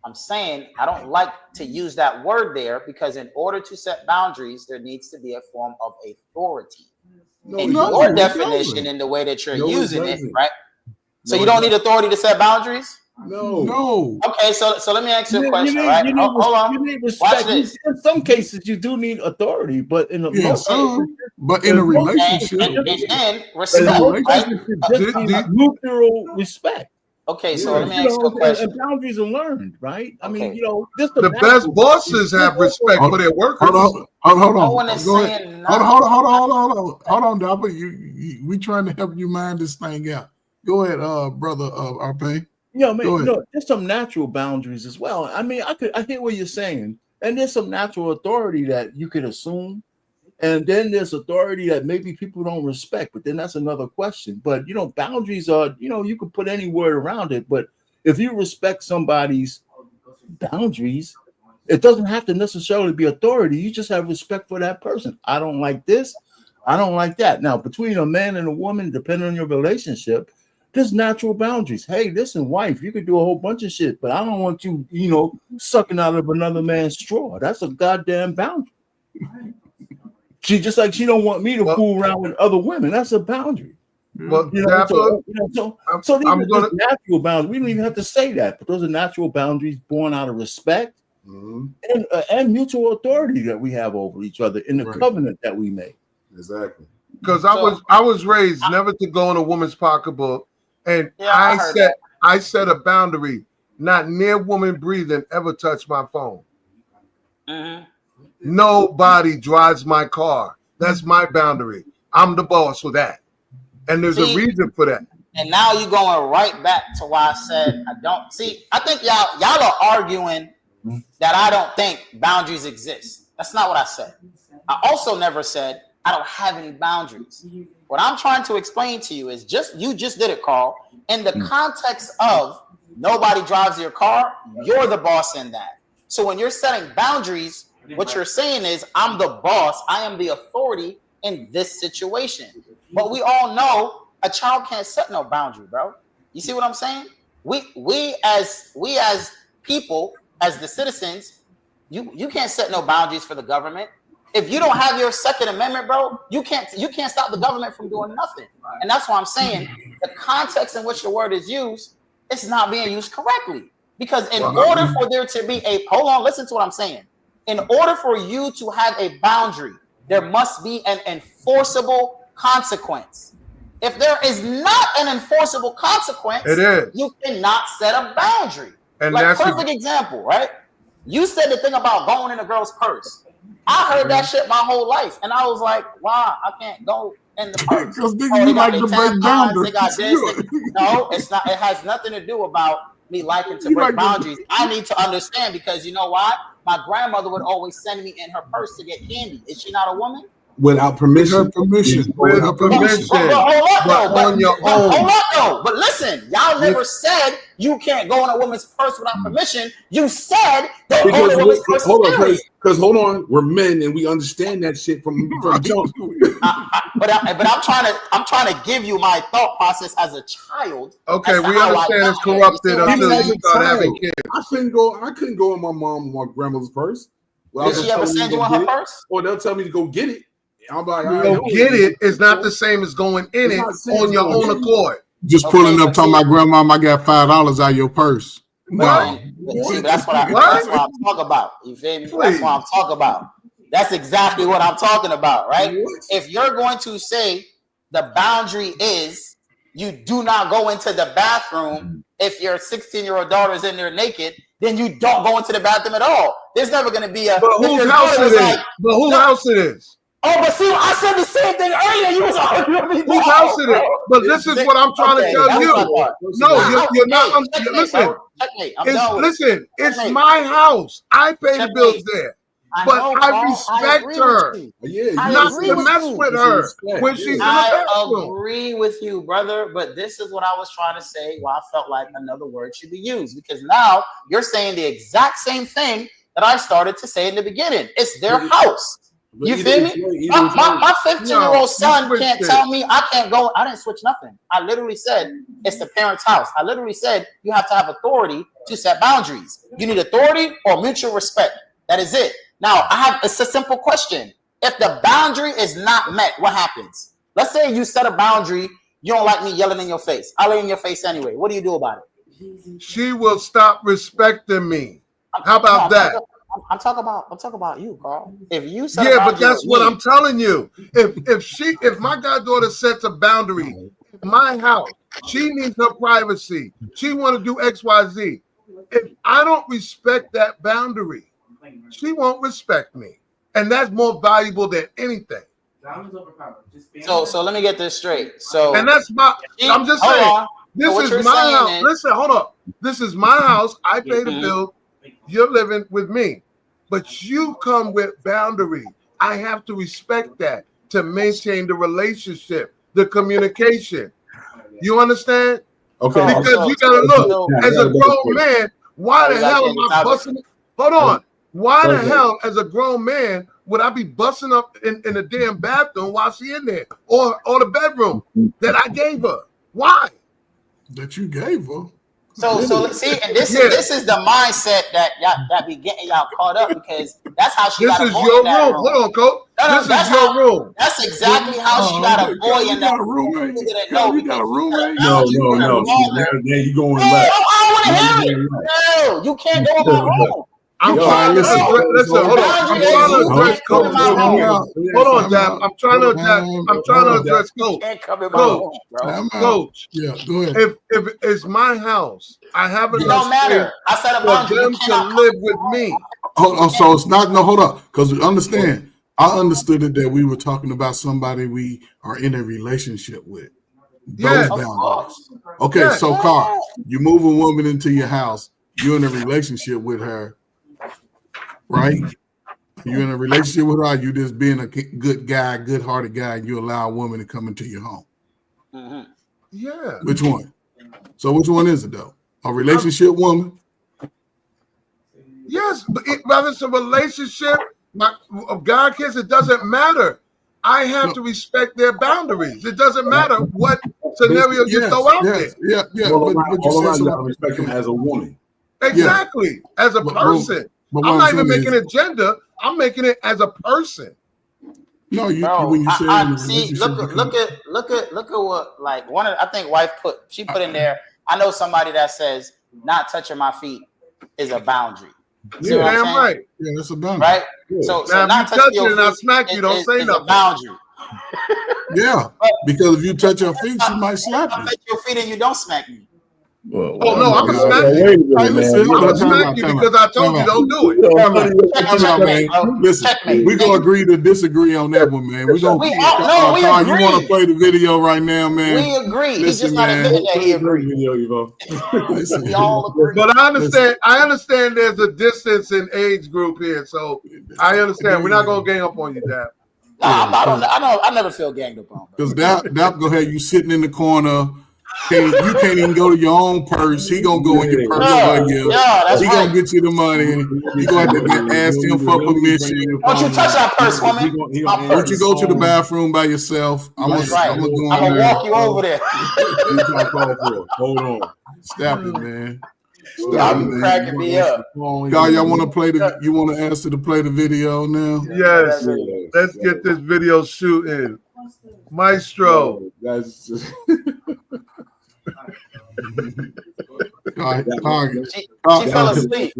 I'm saying I don't like to use that word there because in order to set boundaries, there needs to be a form of authority. In your definition, in the way that you're using it, right? So you don't need authority to set boundaries? No. Okay, so let me ask you a question, right? Hold on. You need respect. In some cases, you do need authority, but in but in a relationship, and respect, right? Mutual respect. Okay, so let me ask you a question. And boundaries are learned, right? I mean, the best bosses have respect for their workers. Hold on. No one is saying Hold on, Dapper. We trying to help you mind this thing out. Go ahead, brother RP. Yeah, man. There's some natural boundaries as well. I mean, I hear what you're saying, and there's some natural authority that you could assume. And then there's authority that maybe people don't respect, but then that's another question. But, boundaries are, you can put any word around it. But if you respect somebody's boundaries, it doesn't have to necessarily be authority. You just have respect for that person. I don't like this. I don't like that. Now, between a man and a woman, depending on your relationship, there's natural boundaries. Hey, listen, wife, you could do a whole bunch of shit, but I don't want you, sucking out of another man's straw. That's a goddamn boundary. She just like she don't want me to fool around with other women. That's a boundary. Well, so these are just natural boundaries. We don't even have to say that, but those are natural boundaries born out of respect and mutual authority that we have over each other in the covenant that we make. Exactly. Because I was raised never to go in a woman's pocketbook, and I set a boundary: not near woman breathing ever touch my phone. Mm-hmm. Nobody drives my car. That's my boundary. I'm the boss for that. And there's a reason for that. And now you're going right back to why I said I don't see. I think y'all are arguing that I don't think boundaries exist. That's not what I said. I also never said I don't have any boundaries. What I'm trying to explain to you is you just did it, Carl. In the context of nobody drives your car, you're the boss in that. So when you're setting boundaries, what you're saying is, I'm the boss. I am the authority in this situation. But we all know a child can't set no boundary, bro. You see what I'm saying? We as people, as the citizens, you can't set no boundaries for the government. If you don't have your Second Amendment, bro, you can't stop the government from doing nothing. And that's why I'm saying the context in which the word is used, it's not being used correctly. Because in order for there to be listen to what I'm saying. In order for you to have a boundary, there must be an enforceable consequence. If there is not an enforceable consequence, you cannot set a boundary. And like perfect example, right? You said the thing about going in a girl's purse. I heard that shit my whole life, and I was like, "Wow, I can't go in the purse." Because you like to break boundaries. No, it's not. It has nothing to do about me liking to break boundaries. I need to understand because you know why? My grandmother would always send me in her purse to get candy. Is she not a woman? Without permission. With permission. But on your own. Hold up, though. But listen, y'all never said you can't go in a woman's purse without permission. You said don't go in a woman's purse. Because hold on, we're men and we understand that shit from jump. But I'm trying to give you my thought process as a child. Okay, we understand it's corrupted until you start having kids. I couldn't go in my mom or my grandmother's purse. Did she ever send you in her purse? Or they'll tell me to go get it. I'm like, go get it is not the same as going in it on your own accord. Just pulling up, talking about grandma, I got $5 out of your purse. No, see, that's what I'm talking about. You feel me? That's what I'm talking about. That's exactly what I'm talking about, right? If you're going to say the boundary is you do not go into the bathroom if your 16-year-old daughter is in there naked, then you don't go into the bathroom at all. There's never going to be a. But whose house it is? But whose house it is? Oh, but see, I said the same thing earlier. You was arguing with me. Whose house it is? But this is what I'm trying to tell you. No, you're not. Listen, it's my house. I pay the bills there. But I respect her. Not to mess with her when she's in the bathroom. I agree with you, brother. But this is what I was trying to say. Why I felt like another word should be used. Because now you're saying the exact same thing that I started to say in the beginning. It's their house. You feel me? My 15-year-old son can't tell me I can't go. I didn't switch nothing. I literally said it's the parent's house. I literally said you have to have authority to set boundaries. You need authority or mutual respect. That is it. Now, it's a simple question. If the boundary is not met, what happens? Let's say you set a boundary. You don't like me yelling in your face. I lay in your face anyway. What do you do about it? She will stop respecting me. How about that? I'm talking about you, Carl. If you but that's what I'm telling you. If my goddaughter sets a boundary in my house, she needs her privacy. She want to do X, Y, Z. If I don't respect that boundary, she won't respect me, and that's more valuable than anything. So let me get this straight. So and that's my. I'm just saying. This is my house. Listen, hold up. This is my house. I pay the bill. You're living with me, but you come with boundary. I have to respect that to maintain the relationship, the communication. You understand? Okay. Because you gotta look as a grown man. Why the hell am I busting? Hold on. Why the hell, as a grown man, would I be busting up in the damn bathroom while she in there, or the bedroom that I gave her? Why? That you gave her. So see, and this is the mindset that be getting y'all caught up, because that's how she got a boy in that room. Hold on, Coach. This is your room. That's exactly how she got a boy in that room. You got a roommate? No. There you going left. I don't want to hear it. No, you can't go in my room. I'm trying to listen. Hold on. I'm trying to address Coach. Hold on, Dab. I'm trying to address Coach. Coach. Yeah, go ahead. If it's my house, I have enough. It don't matter. I said a boundary. For them to live with me. So it's not hold up, because understand. I understood it that we were talking about somebody we are in a relationship with. Those boundaries. Okay, so Carl, you move a woman into your house. You're in a relationship with her. Right? You're in a relationship with her, you just being a good guy, good-hearted guy, and you allow a woman to come into your home. Mm-hmm. Yeah. Which one? So which one is it, though? A relationship woman? Yes, but whether it's a relationship, God kids, it doesn't matter. I have to respect their boundaries. It doesn't matter what scenario you throw out there. Yeah. But you said I respect him as a woman. Exactly. As a person. I'm not even making an agenda. I'm making it as a person. No, when you say see, look at what, like, I think wife put in there. I know somebody that says not touching my feet is a boundary. Yeah, damn right. Yeah, that's a boundary. Right? So now not if you touch it and I smack you, don't say nothing. A boundary. Yeah, because if you touch her feet, she might slap you. I touch your feet and you don't smack me. No, I'm gonna smack you. I'm gonna smack you because I told you don't do it. Listen, we're gonna agree to disagree on that one, man. We're gonna. We agree. You want to play the video right now, man? We agree. He's just not admitting that he agrees. We all agree. But I understand. There's a distance in age group here, so I understand. We're not gonna gang up on you, Dad. I never feel ganged up on. Because Dap gonna have you sitting in the corner. You can't even go to your own purse. He gonna go in your purse. He gonna get you the money. You gonna have to ask him for permission. Don't you touch our purse, woman? Don't you go to the bathroom by yourself? I'm gonna walk you over there. Hold on. Stop it, man. Y'all cracking me up. God, y'all want to play you want to ask her to play the video now? Yes. Let's get this video shooting. Maestro. That's she fell asleep.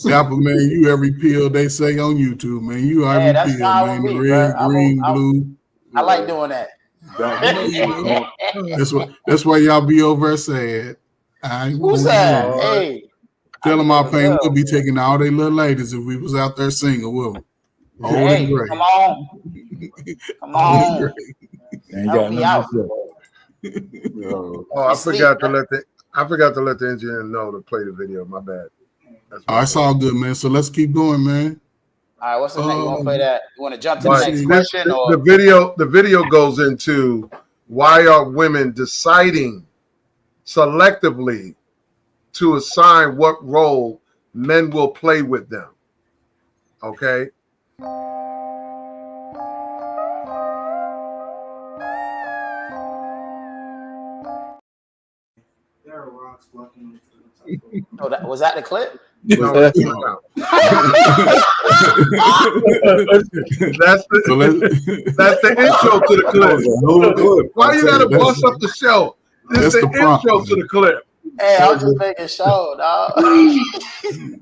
Dapper, man, you every pill they say on YouTube, man. You every pill, man. Red, green, blue. I like doing that. That's why y'all be over there sad. Who's that? Hey. Tell them our pain would be taking all they little ladies if we was out there singing with them. Hey, come on. Come on. Help me out. I forgot to let the engineer know to play the video. My bad. It's all good, man. So let's keep going, man. All right, what's the next? You want to play that? You want to jump to the next question? The video goes into why are women deciding selectively to assign what role men will play with them. Okay. Oh, was that the clip? No, That's no. That's the intro to the clip. Why you gotta bust up the show? This is the intro to the clip. Hey, I'm just making sure, dog.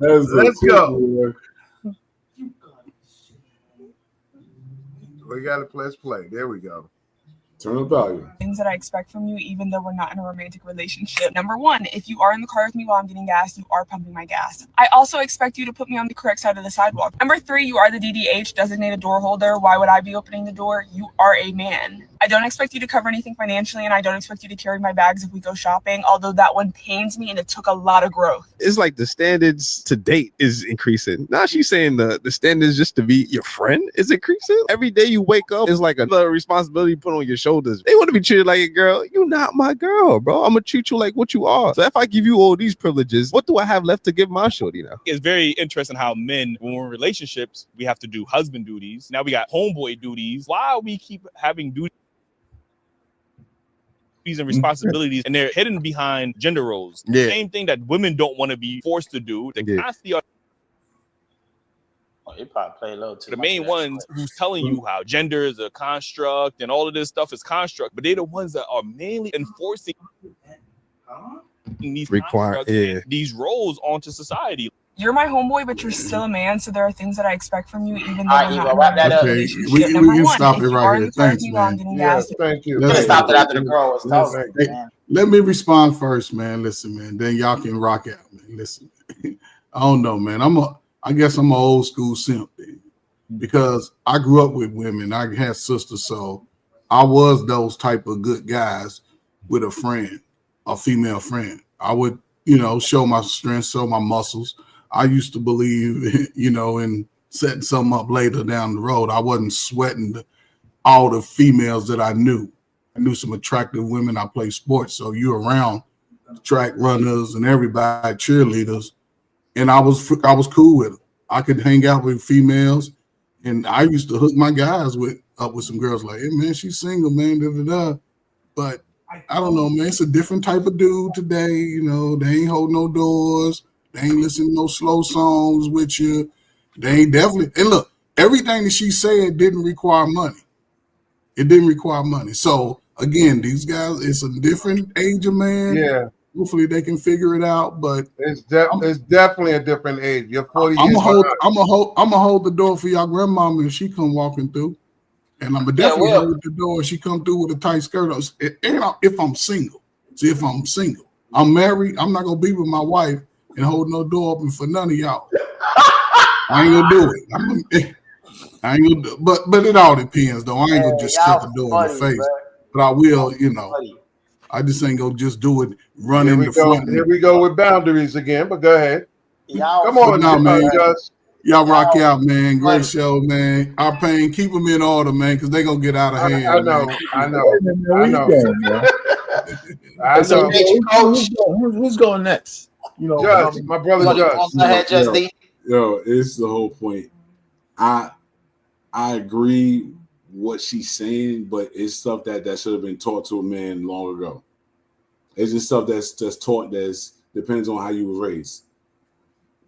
Let's go. We gotta let's play. There we go. Turn the volume. Things that I expect from you, even though we're not in a romantic relationship. Number one, if you are in the car with me while I'm getting gas, you are pumping my gas. I also expect you to put me on the correct side of the sidewalk. Number three, you are the DDH, designated door holder. Why would I be opening the door? You are a man. I don't expect you to cover anything financially, and I don't expect you to carry my bags if we go shopping, although that one pains me and it took a lot of growth. It's like the standards to date is increasing. Now she's saying the standards just to be your friend is increasing. Every day you wake up, it's like another responsibility put on your shoulders. They want to be treated like a girl. You're not my girl, bro. I'm going to treat you like what you are. So if I give you all these privileges, what do I have left to give my shorty now? It's very interesting how men, when we're in relationships, we have to do husband duties. Now we got homeboy duties. Why we keep having duties and responsibilities, and they're hidden behind gender roles. Yeah. Same thing that women don't want to be forced to do. They constantly are You probably play a little too the much main of that ones clip. who's telling you how gender is a construct and all of this stuff is construct, but they're the ones that are mainly enforcing these constructs and these roles onto society. You're my homeboy, but you're still a man, so there are things that I expect from you, even though All right, we're Eva, not wrap that up. Okay, relationship. we Number can one, stop if it you right are in here. the car with Thanks, me while I'm man. getting Yeah, gas, thank you. You could have stopped it after the girl was talking, man. Let me respond first, man. Listen, man. Then y'all can rock out, man. Listen, I don't know, man. I guess I'm an old school simp, man, because I grew up with women. I had sisters, so I was those type of good guys with a friend, a female friend. I would, show my strength, show my muscles. I used to believe, in setting something up later down the road. I wasn't sweating all the females that I knew. I knew some attractive women. I played sports, so you around track runners and everybody, cheerleaders, and I was cool with them. I could hang out with females, and I used to hook my guys up with some girls like, hey man, she's single, man, da-da-da. But I don't know, man. It's a different type of dude today. They ain't hold no doors. They ain't listening to no slow songs with you. They ain't definitely. And look, everything that she said didn't require money. It didn't require money. So again, these guys, it's a different age of man. Yeah. Hopefully they can figure it out. But it's definitely a different age. You're 40 I'm years gonna hold the door for y'all grandmama if she come walking through. And I'm definitely hold the door if she come through with a tight skirt on. And if I'm single. See, if I'm single. I'm married, I'm not gonna be with my wife and hold no door open for none of y'all. I ain't gonna do it. I ain't gonna do it. But it all depends though. I ain't gonna just shut the door in your face. Bro. But I will, I just ain't gonna just do it running the front. Here we go with boundaries again, but go ahead. Come on, man. Gus. Y'all rock out, man. Great show, man. Our pain, keep them in order, man, because they gonna get out of hand. I know. Who's going next? Just my brother. Go ahead, Just D. Yo, it's the whole point. I agree what she's saying, but it's stuff that should have been taught to a man long ago. It's just stuff that's taught depends on how you were raised.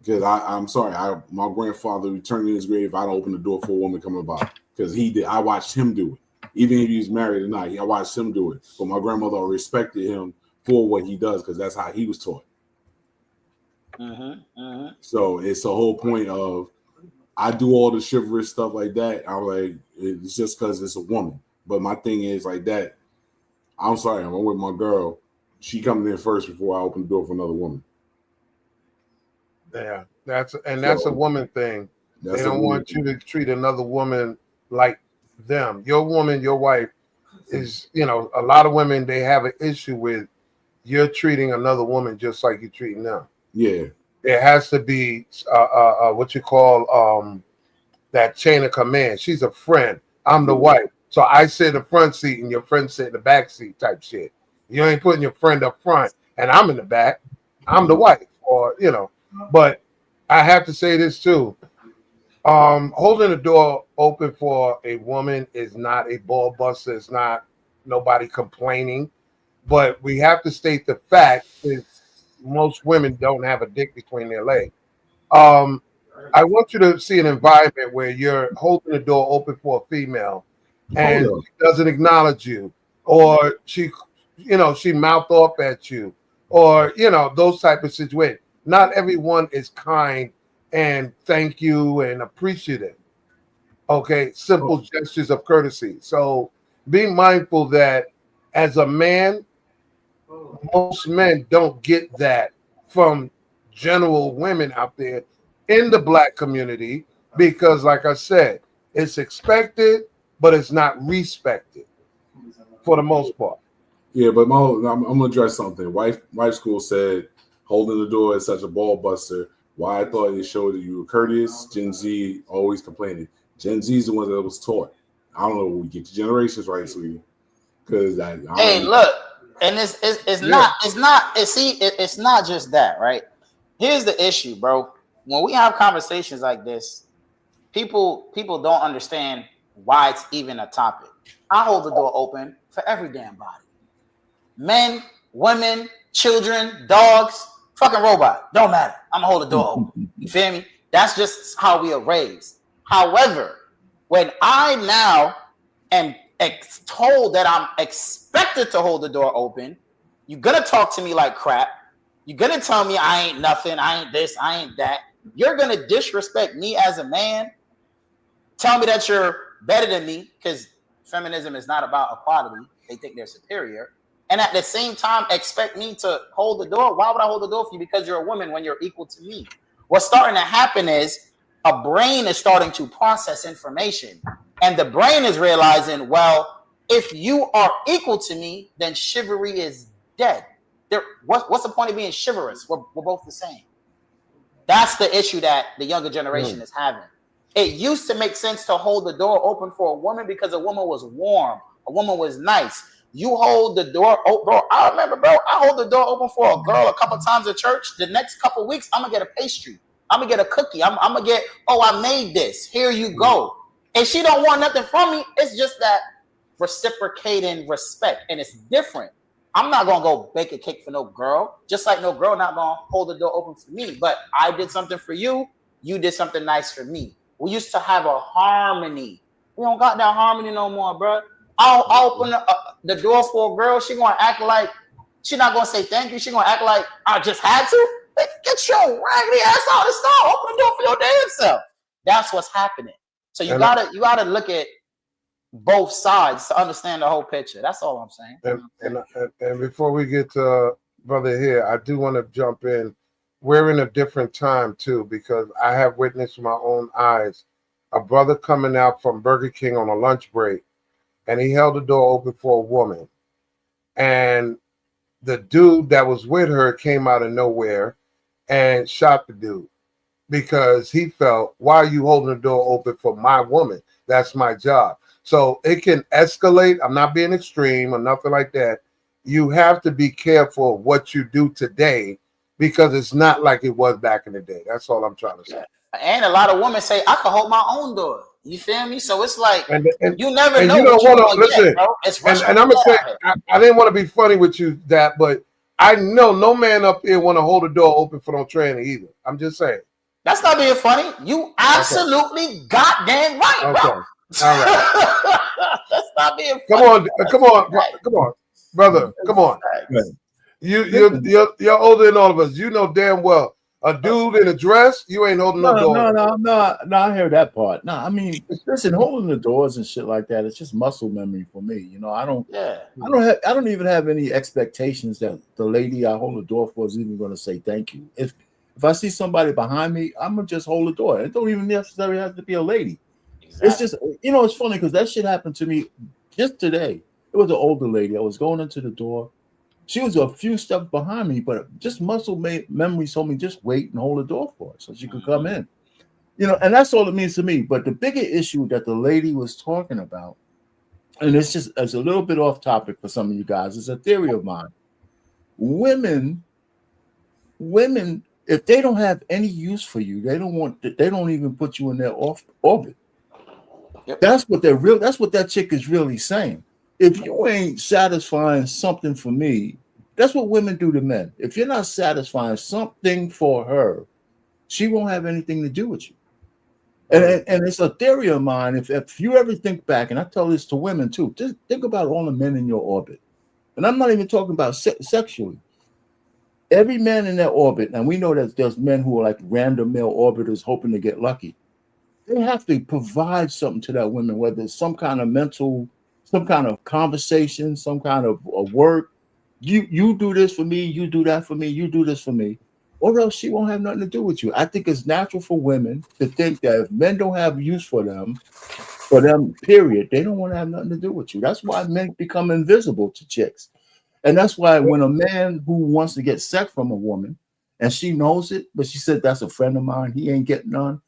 Because I'm sorry, my grandfather returned in his grave. I don't open the door for a woman coming by because he did. I watched him do it, even if he was married or not. I watched him do it. But my grandmother respected him for what he does because that's how he was taught. So it's the whole point of I do all the chivalrous stuff like that. I'm like, it's just because it's a woman. But my thing is like that. I'm sorry, I'm with my girl. She comes in first before I open the door for another woman. Yeah, that's a woman thing. They don't want you to treat another woman like them. Your woman, your wife is, a lot of women, they have an issue with you're treating another woman just like you're treating them. Yeah. There has to be what you call that chain of command. She's a friend. I'm the wife. So I sit in the front seat and your friend sit in the back seat type shit. You ain't putting your friend up front and I'm in the back. I'm the wife or, But I have to say this too. Holding the door open for a woman is not a ball buster. It's not nobody complaining. But we have to state the fact is most women don't have a dick between their legs. I want you to see an environment where you're holding the door open for a female and Hold up. she doesn't acknowledge you, or she mouthed off at you, or those type of situations. Not everyone is kind and thank you and appreciative. Okay, simple gestures of courtesy. So be mindful that as a man, most men don't get that from general women out there in the black community because, like I said, it's expected, but it's not respected for the most part. Yeah, but I'm gonna address something. Wife school said holding the door is such a ball buster. Why I thought it showed that you were courteous. Gen Z always complaining. Gen Z is the one that was taught. I don't know when we get the generations right, sweetie. Because hey, look, and it's not just that, right? Here's the issue, bro. When we have conversations like this, people don't understand why it's even a topic. I hold the door open for every damn body. Men, women, children, dogs, fucking robot. Don't matter. I'm gonna hold the door open. You feel me? That's just how we are raised. However, when I now am told that I'm expected to hold the door open, you're gonna talk to me like crap. You're gonna tell me I ain't nothing, I ain't this, I ain't that. You're gonna disrespect me as a man. Tell me that you're better than me, because feminism is not about equality. They think they're superior. And at the same time, expect me to hold the door. Why would I hold the door for you? Because you're a woman when you're equal to me. What's starting to happen is a brain is starting to process information. And the brain is realizing, well, if you are equal to me, then chivalry is dead. What's the point of being chivalrous? We're both the same. That's the issue that the younger generation is having. It used to make sense to hold the door open for a woman because a woman was warm. A woman was nice. You hold the door open, bro. I remember, bro, I hold the door open for a girl a couple times at church. The next couple weeks, I'm going to get a pastry. I'm going to get a cookie. I'm going to get, I made this. Here you go. And she don't want nothing from me. It's just that reciprocating respect. And it's different. I'm not going to go bake a cake for no girl. Just like no girl not going to hold the door open for me. But I did something for you. You did something nice for me. We used to have a harmony. We don't got that harmony no more, bro. I'll open the door for a girl. She going to act like she not going to say thank you. She going to act like I just had to. Get your raggedy ass out of the store. Open the door for your damn self. That's what's happening. So you gotta look at both sides to understand the whole picture. That's all I'm saying. And before we get to brother here, I do want to jump in. We're in a different time too, because I have witnessed with my own eyes a brother coming out from Burger King on a lunch break, and he held the door open for a woman. And the dude that was with her came out of nowhere and shot the dude because he felt, why are you holding the door open for my woman? That's my job. So it can escalate. I'm not being extreme or nothing like that. You have to be careful of what you do today because it's not like it was back in the day. That's all I'm trying to say. And a lot of women say, I can hold my own door. You feel me? So it's like, and you never know. You don't want to listen. Get, and I'm going to say, I didn't want to be funny with you, but I know no man up here want to hold the door open for no training either. I'm just saying. That's not being funny. You absolutely goddamn right, bro. All right. That's not being funny. Come on, brother. Come on. You're older than all of us. You know damn well. A dude in a dress, you ain't holding no door. No, I hear that part. No, I mean, listen, holding the doors and shit like that, it's just muscle memory for me. You know, I don't even have any expectations that the lady I hold the door for is even going to say thank you. If I see somebody behind me, I'm gonna just hold the door. It don't even necessarily have to be a lady. Exactly. It's just, it's funny because that shit happened to me just today. It was an older lady. I was going into the door. She was a few steps behind me, but just muscle memory told me just wait and hold the door for her so she could come in. And that's all it means to me. But the bigger issue that the lady was talking about, and it's a little bit off topic for some of you guys, it's a theory of mine. Women, if they don't have any use for you, they don't even put you in their orbit. Yep. That's what that chick is really saying. If you ain't satisfying something for me, That's what women do to men. If you're not satisfying something for her, she won't have anything to do with you. And it's a theory of mine. If you ever think back, and I tell this to women too, just think about all the men in your orbit. And I'm not even talking about sexually. Every man in that orbit, and we know that there's men who are like random male orbiters hoping to get lucky. They have to provide something to that woman, whether it's some kind of mental, some kind of conversation, some kind of work. You do this for me, you do that for me, you do this for me, or else she won't have nothing to do with you. I think it's natural for women to think that if men don't have use for them, period, they don't want to have nothing to do with you. That's why men become invisible to chicks. And that's why when a man who wants to get sex from a woman, and she knows it, but she said, that's a friend of mine, he ain't getting none,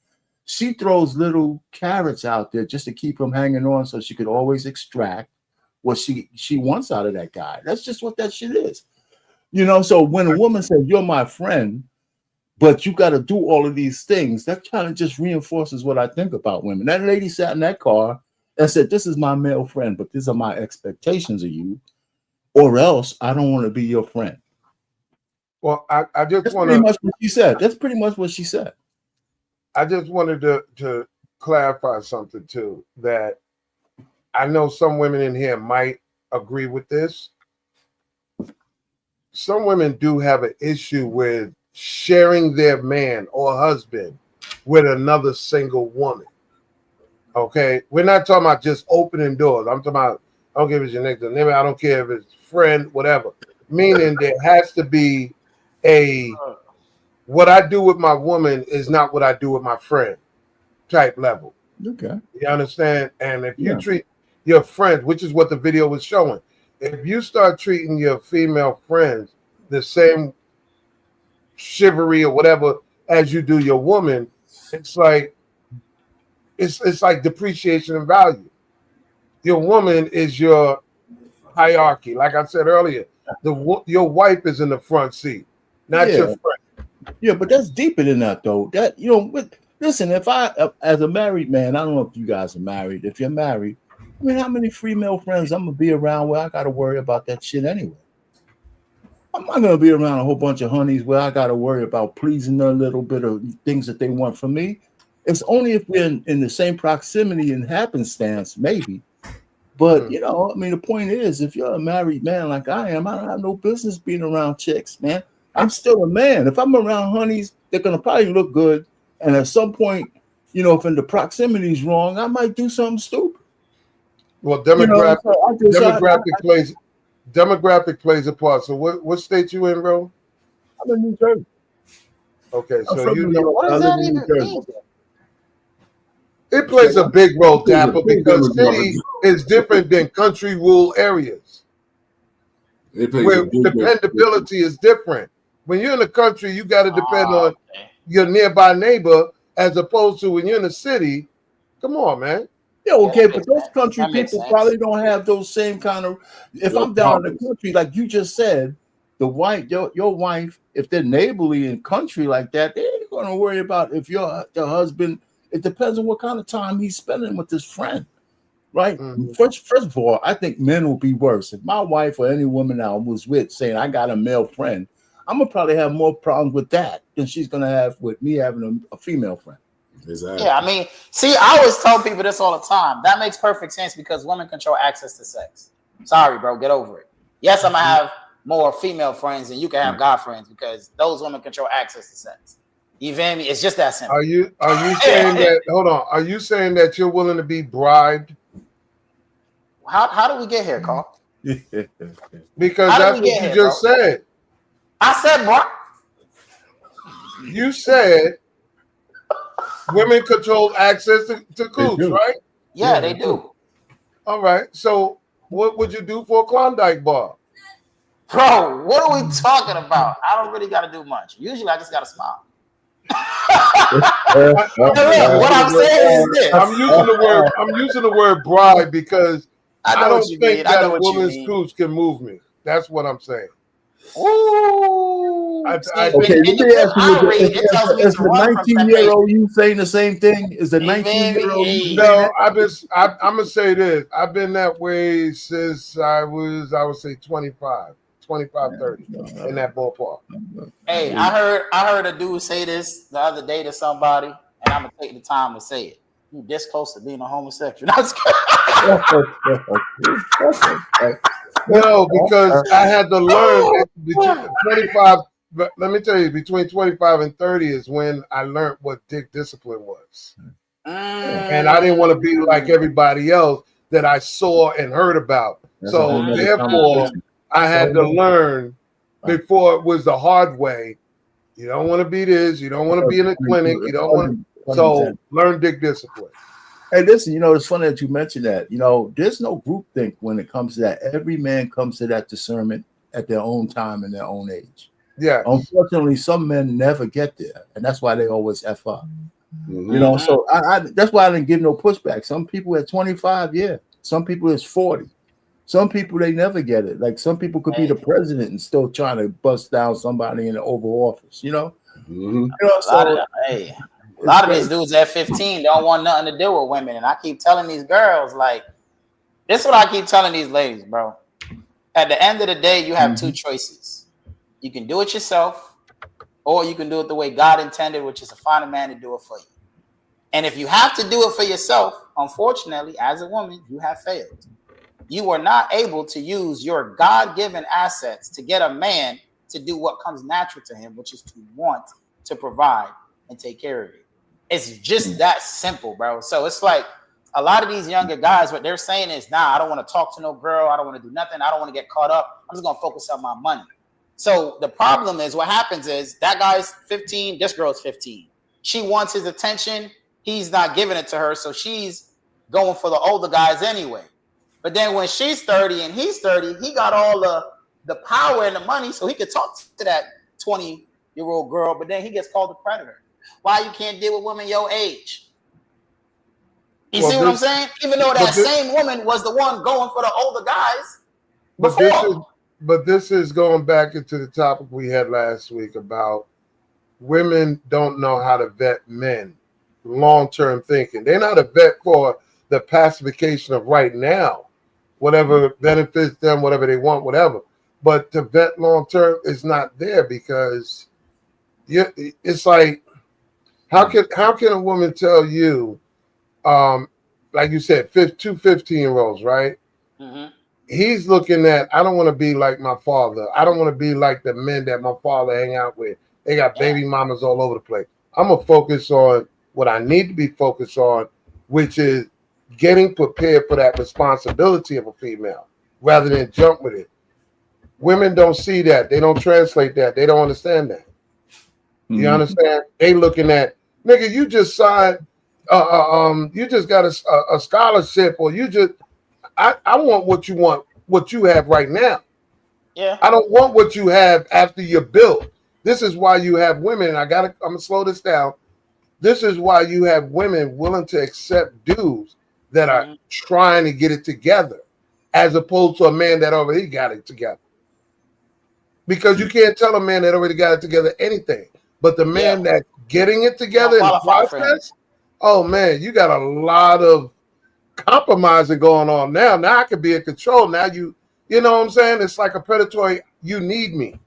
she throws little carrots out there just to keep him hanging on so she could always extract what she wants out of that guy. That's just what that shit is. You know, so when a woman says, you're my friend, but you got to do all of these things, that kind of just reinforces what I think about women. That lady sat in that car and said, this is my male friend, but these are my expectations of you, or else I don't want to be your friend. Well, I just That's want pretty to. much what she said. That's pretty much what she said. I just wanted to clarify something too, that I know some women in here might agree with this. Some women do have an issue with sharing their man or husband with another single woman. Okay, we're not talking about just opening doors. I'm talking about, I don't care if it's your next door neighbor, I don't care if it's friend, whatever. Meaning there has to be what I do with my woman is not what I do with my friend type level. Okay. You understand? And if you treat your friends, which is what the video was showing, if you start treating your female friends the same chivalry or whatever as you do your woman, it's like it's like depreciation in value. Your woman is your hierarchy. Like I said earlier, your wife is in the front seat, not your friend. Yeah, but that's deeper than that, though. That, you know, listen, if I, as a married man, I don't know if you guys are married. If you're married, I mean, how many female friends I'm gonna be around where I gotta worry about that shit anyway? I'm not gonna be around a whole bunch of honeys where I gotta worry about pleasing a little bit of things that they want from me. It's only if we're in the same proximity and happenstance, maybe. But you know, I mean, the point is, if you're a married man like I am, I don't have no business being around chicks, man. I'm still a man. If I'm around honeys, they're gonna probably look good, and at some point, you know, if in the proximity is wrong, I might do something stupid. Well, demographic plays a part. So what state you in, bro? I'm in New Jersey. Okay, I'm so from you New know York. What I does live that in New even Jersey. mean? it plays a big role, Dapper, because city is different than country rural areas. Where dependability is different. When you're in the country, you got to depend on your nearby neighbor, as opposed to when you're in the city. Come on, man. Yeah, okay, but those country people probably don't have those same kind of. If I'm down in the country, like you just said, the wife, your wife, if they're neighborly in country like that, they ain't gonna worry about if your husband. It depends on what kind of time he's spending with his friend, right? First of all, I think men will be worse. If my wife or any woman I was with saying I got a male friend, I'm gonna probably have more problems with that than she's gonna have with me having a female friend. Exactly. Yeah, I mean, see, I always tell people this all the time. That makes perfect sense because women control access to sex. Sorry, bro, get over it. Yes, I'm gonna have more female friends than you can have guy friends because those women control access to sex. You feel me? It's just that simple. Are you saying that? Hold on. Are you saying that you're willing to be bribed? How do we get here, Carl? Because that's what you just said. I said, bro. You said women control access to cooch, right? Yeah, they do. All right. So what would you do for a Klondike bar? Bro, what are we talking about? I don't really got to do much. Usually I just got to smile. What I'm saying is this. I'm using the word bribe because I don't think that a woman's cooch can move me. That's what I'm saying. Ooh. Okay, let me ask you: is the 19-year-old you saying the same thing? Is the 19-year-old you? No, I'm gonna say this. I've been that way since I would say 25, 25, 30 in that ballpark. Hey, I heard a dude say this the other day to somebody, and I'm gonna take the time to say it. You this close to being a homosexual? No, because I had to learn between 25. Let me tell you, between 25 and 30 is when I learned what dick discipline was. And I didn't want to be like everybody else that I saw and heard about. So therefore, I had to learn before it was the hard way. You don't want to be this. You don't want to be in a clinic. You don't want to. So learn dick discipline. Hey, listen, you know, it's funny that you mentioned that. You know, there's no groupthink when it comes to that. Every man comes to that discernment at their own time and their own age. Yeah. Unfortunately, some men never get there, and that's why they always F up. You know, so I that's why I didn't give no pushback. Some people at 25, yeah. Some people is 40. Some people they never get it. Like some people could be the president and still trying to bust down somebody in the Oval Office. You know, you know. So a lot of these dudes at 15 don't want nothing to do with women, and I keep telling these girls like, this is what I keep telling these ladies, bro. At the end of the day, you have two choices. You can do it yourself, or you can do it the way God intended, which is to find a man to do it for you. And if you have to do it for yourself, unfortunately, as a woman, you have failed. You are not able to use your God-given assets to get a man to do what comes natural to him, which is to want to provide and take care of you. It's just that simple, bro. So it's like a lot of these younger guys, what they're saying is, nah, I don't want to talk to no girl. I don't want to do nothing. I don't want to get caught up. I'm just going to focus on my money. So the problem is what happens is that guy's 15, this girl's 15. She wants his attention. He's not giving it to her. So she's going for the older guys anyway. But then when she's 30 and he's 30, he got all the power and the money so he could talk to that 20-year-old girl. But then he gets called a predator. Why you can't deal with women your age? You see what I'm saying? Even though that same woman was the one going for the older guys before. But this is going back into the topic we had last week about women don't know how to vet men, long-term thinking. They're not a vet for the pacification of right now, whatever benefits them, whatever they want, whatever. But to vet long-term is not there because it's like, how can a woman tell you, like you said, two 15-year-olds, right? He's looking at, I don't want to be like my father. I don't want to be like the men that my father hang out with. They got baby mamas all over the place. I'm going to focus on what I need to be focused on, which is getting prepared for that responsibility of a female rather than jump with it. Women don't see that. They don't translate that. They don't understand that. You understand? They looking at, nigga, you just signed, you just got a scholarship, or you just, I want what you have right now. Yeah. I don't want what you have after you're built. This is why you have women. I'm gonna slow this down. This is why you have women willing to accept dudes that are trying to get it together, as opposed to a man that already got it together. Because you can't tell a man that already got it together anything. But the man that's getting it together in the process, oh man, you got a lot of compromising going on now. Now I can be in control. Now you know what I'm saying? It's like a predatory, you need me.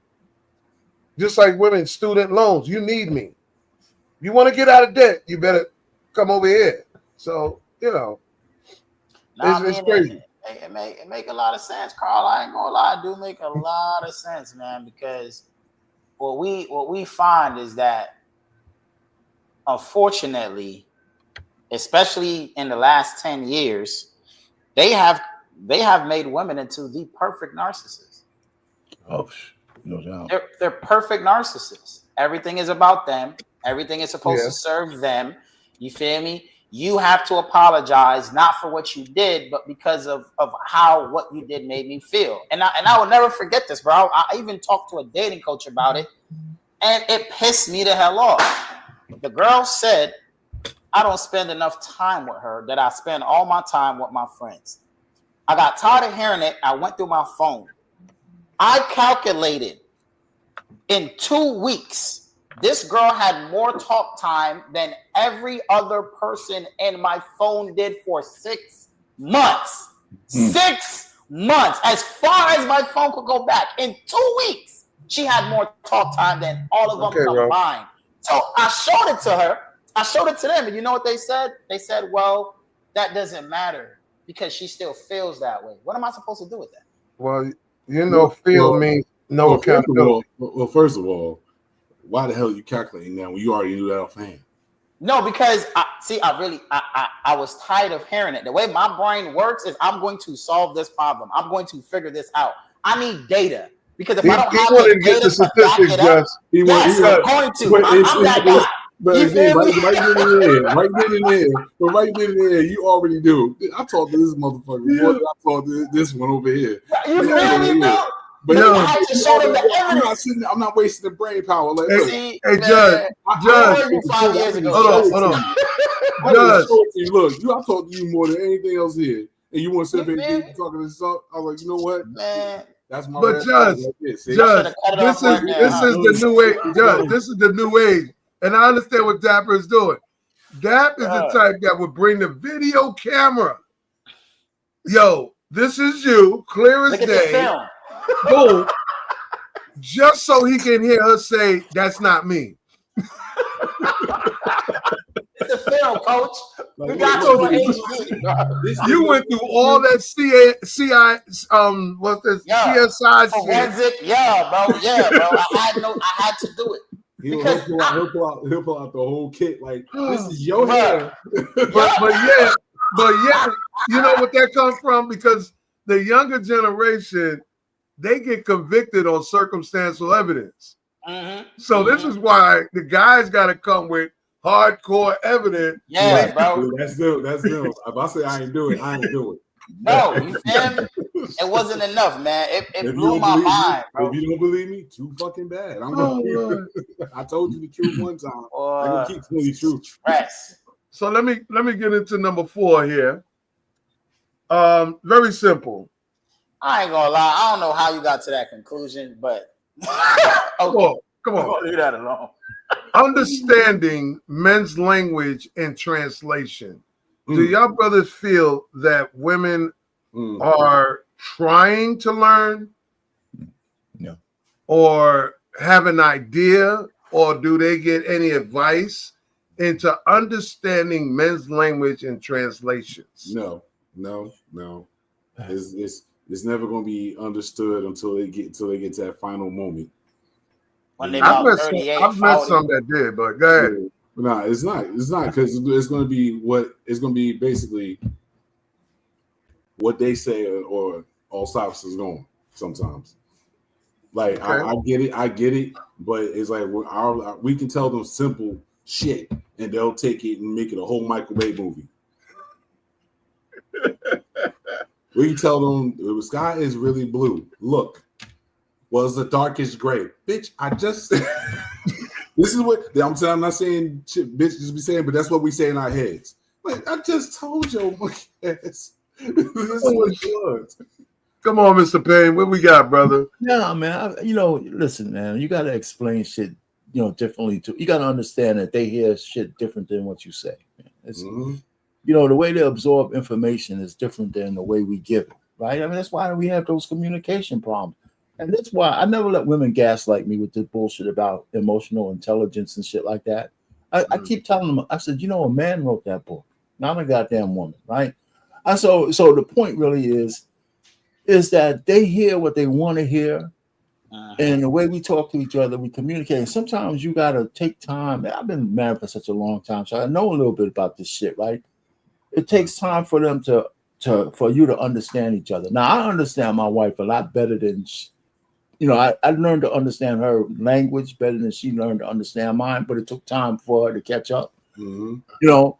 Just like women, student loans, you need me. You want to get out of debt, you better come over here. So, you know, it's crazy. It make a lot of sense, Carl. I ain't gonna lie, it do make a lot of sense, man, because what we find is that, unfortunately, especially in the last 10 years, they have made women into the perfect narcissists. Oh, no doubt. They're perfect narcissists. Everything is about them. Everything is supposed to serve them. You feel me? You have to apologize, not for what you did, but because of how what you did made me feel. And I will never forget this, bro. I even talked to a dating coach about it, and it pissed me the hell off. The girl said, I don't spend enough time with her, that I spend all my time with my friends. I got tired of hearing it. I went through my phone. I calculated in 2 weeks, this girl had more talk time than every other person in my phone did for 6 months. 6 months, as far as my phone could go back. In 2 weeks, she had more talk time than all of them combined. So I showed it to her. I showed it to them, and you know what they said? They said, well, that doesn't matter because she still feels that way. What am I supposed to do with that? Well, feel means no accountability. First of all, why the hell are you calculating now when you already knew that offhand? No, because I was tired of hearing it. The way my brain works is I'm going to solve this problem. I'm going to figure this out. I need data. Because if I don't have the data to back it up, I'm going to. I'm that guy. But again, right then and there, you already do. I talked to this motherfucker more than I talked to this one over here. You feel me, bro? But I have to show them the evidence. I'm not wasting the brain power. Like, hey, Judge. I 5 years ago. Hold on. Judge. Look, I talked to you more than anything else here, and you want to sit there and talking this up. I was like, you know what, man. That's my. But Judge, this is the new age. Judge, this is the new age, and I understand what Dapper is doing. Dap is the type that would bring the video camera. Yo, this is you, clear as day. Boom. Just so he can hear her say, "That's not me." It's a film, coach. We got you on HD. You went through all that CSI forensic, shit. Yeah, bro. I had to do it. He'll pull out the whole kit. Like, this is your hair. But yeah, you know what that comes from? Because the younger generation, they get convicted on circumstantial evidence. So this is why the guys got to come with hardcore evidence. Yeah, bro. That's them. If I say I ain't do it, I ain't do it. No, you feel me? It wasn't enough, man. It blew my mind, bro. If you don't believe me, too fucking bad. I told you the truth one time. I can keep telling you the truth. So let me get into number 4 here. Very simple. I ain't gonna lie. I don't know how you got to that conclusion, but okay. Come on. Leave that alone. Understanding men's language and translation. Do y'all brothers feel that women are trying to learn? No. Or have an idea? Or do they get any advice into understanding men's language and translations? No. It's never going to be understood until they get to that final moment. When they I've met some that did, but go ahead. No, it's not. It's not, because it's going to be basically what they say or all stops is going sometimes. Like, okay. I get it, but it's like we can tell them simple shit and they'll take it and make it a whole microwave movie. We can tell them the sky is really blue. Look, was the darkest gray. Bitch, I just this is what I'm not saying shit, bitch, just be saying, but that's what we say in our heads. Like, I just told you, this is what it was. Come on, Mr. Payne, what we got, brother? Yeah, man. Listen, man, you got to explain shit, differently too. You got to understand that they hear shit different than what you say. It's, the way they absorb information is different than the way we give it, right? I mean, that's why we have those communication problems. And that's why I never let women gaslight me with this bullshit about emotional intelligence and shit like that. I keep telling them, I said, a man wrote that book, not a goddamn woman, right? So the point really is that they hear what they want to hear. And the way we talk to each other, we communicate. And sometimes you got to take time. I've been married for such a long time, so I know a little bit about this shit, right? It takes time for them for you to understand each other. Now, I understand my wife a lot better than I learned to understand her language better than she learned to understand mine, but it took time for her to catch up.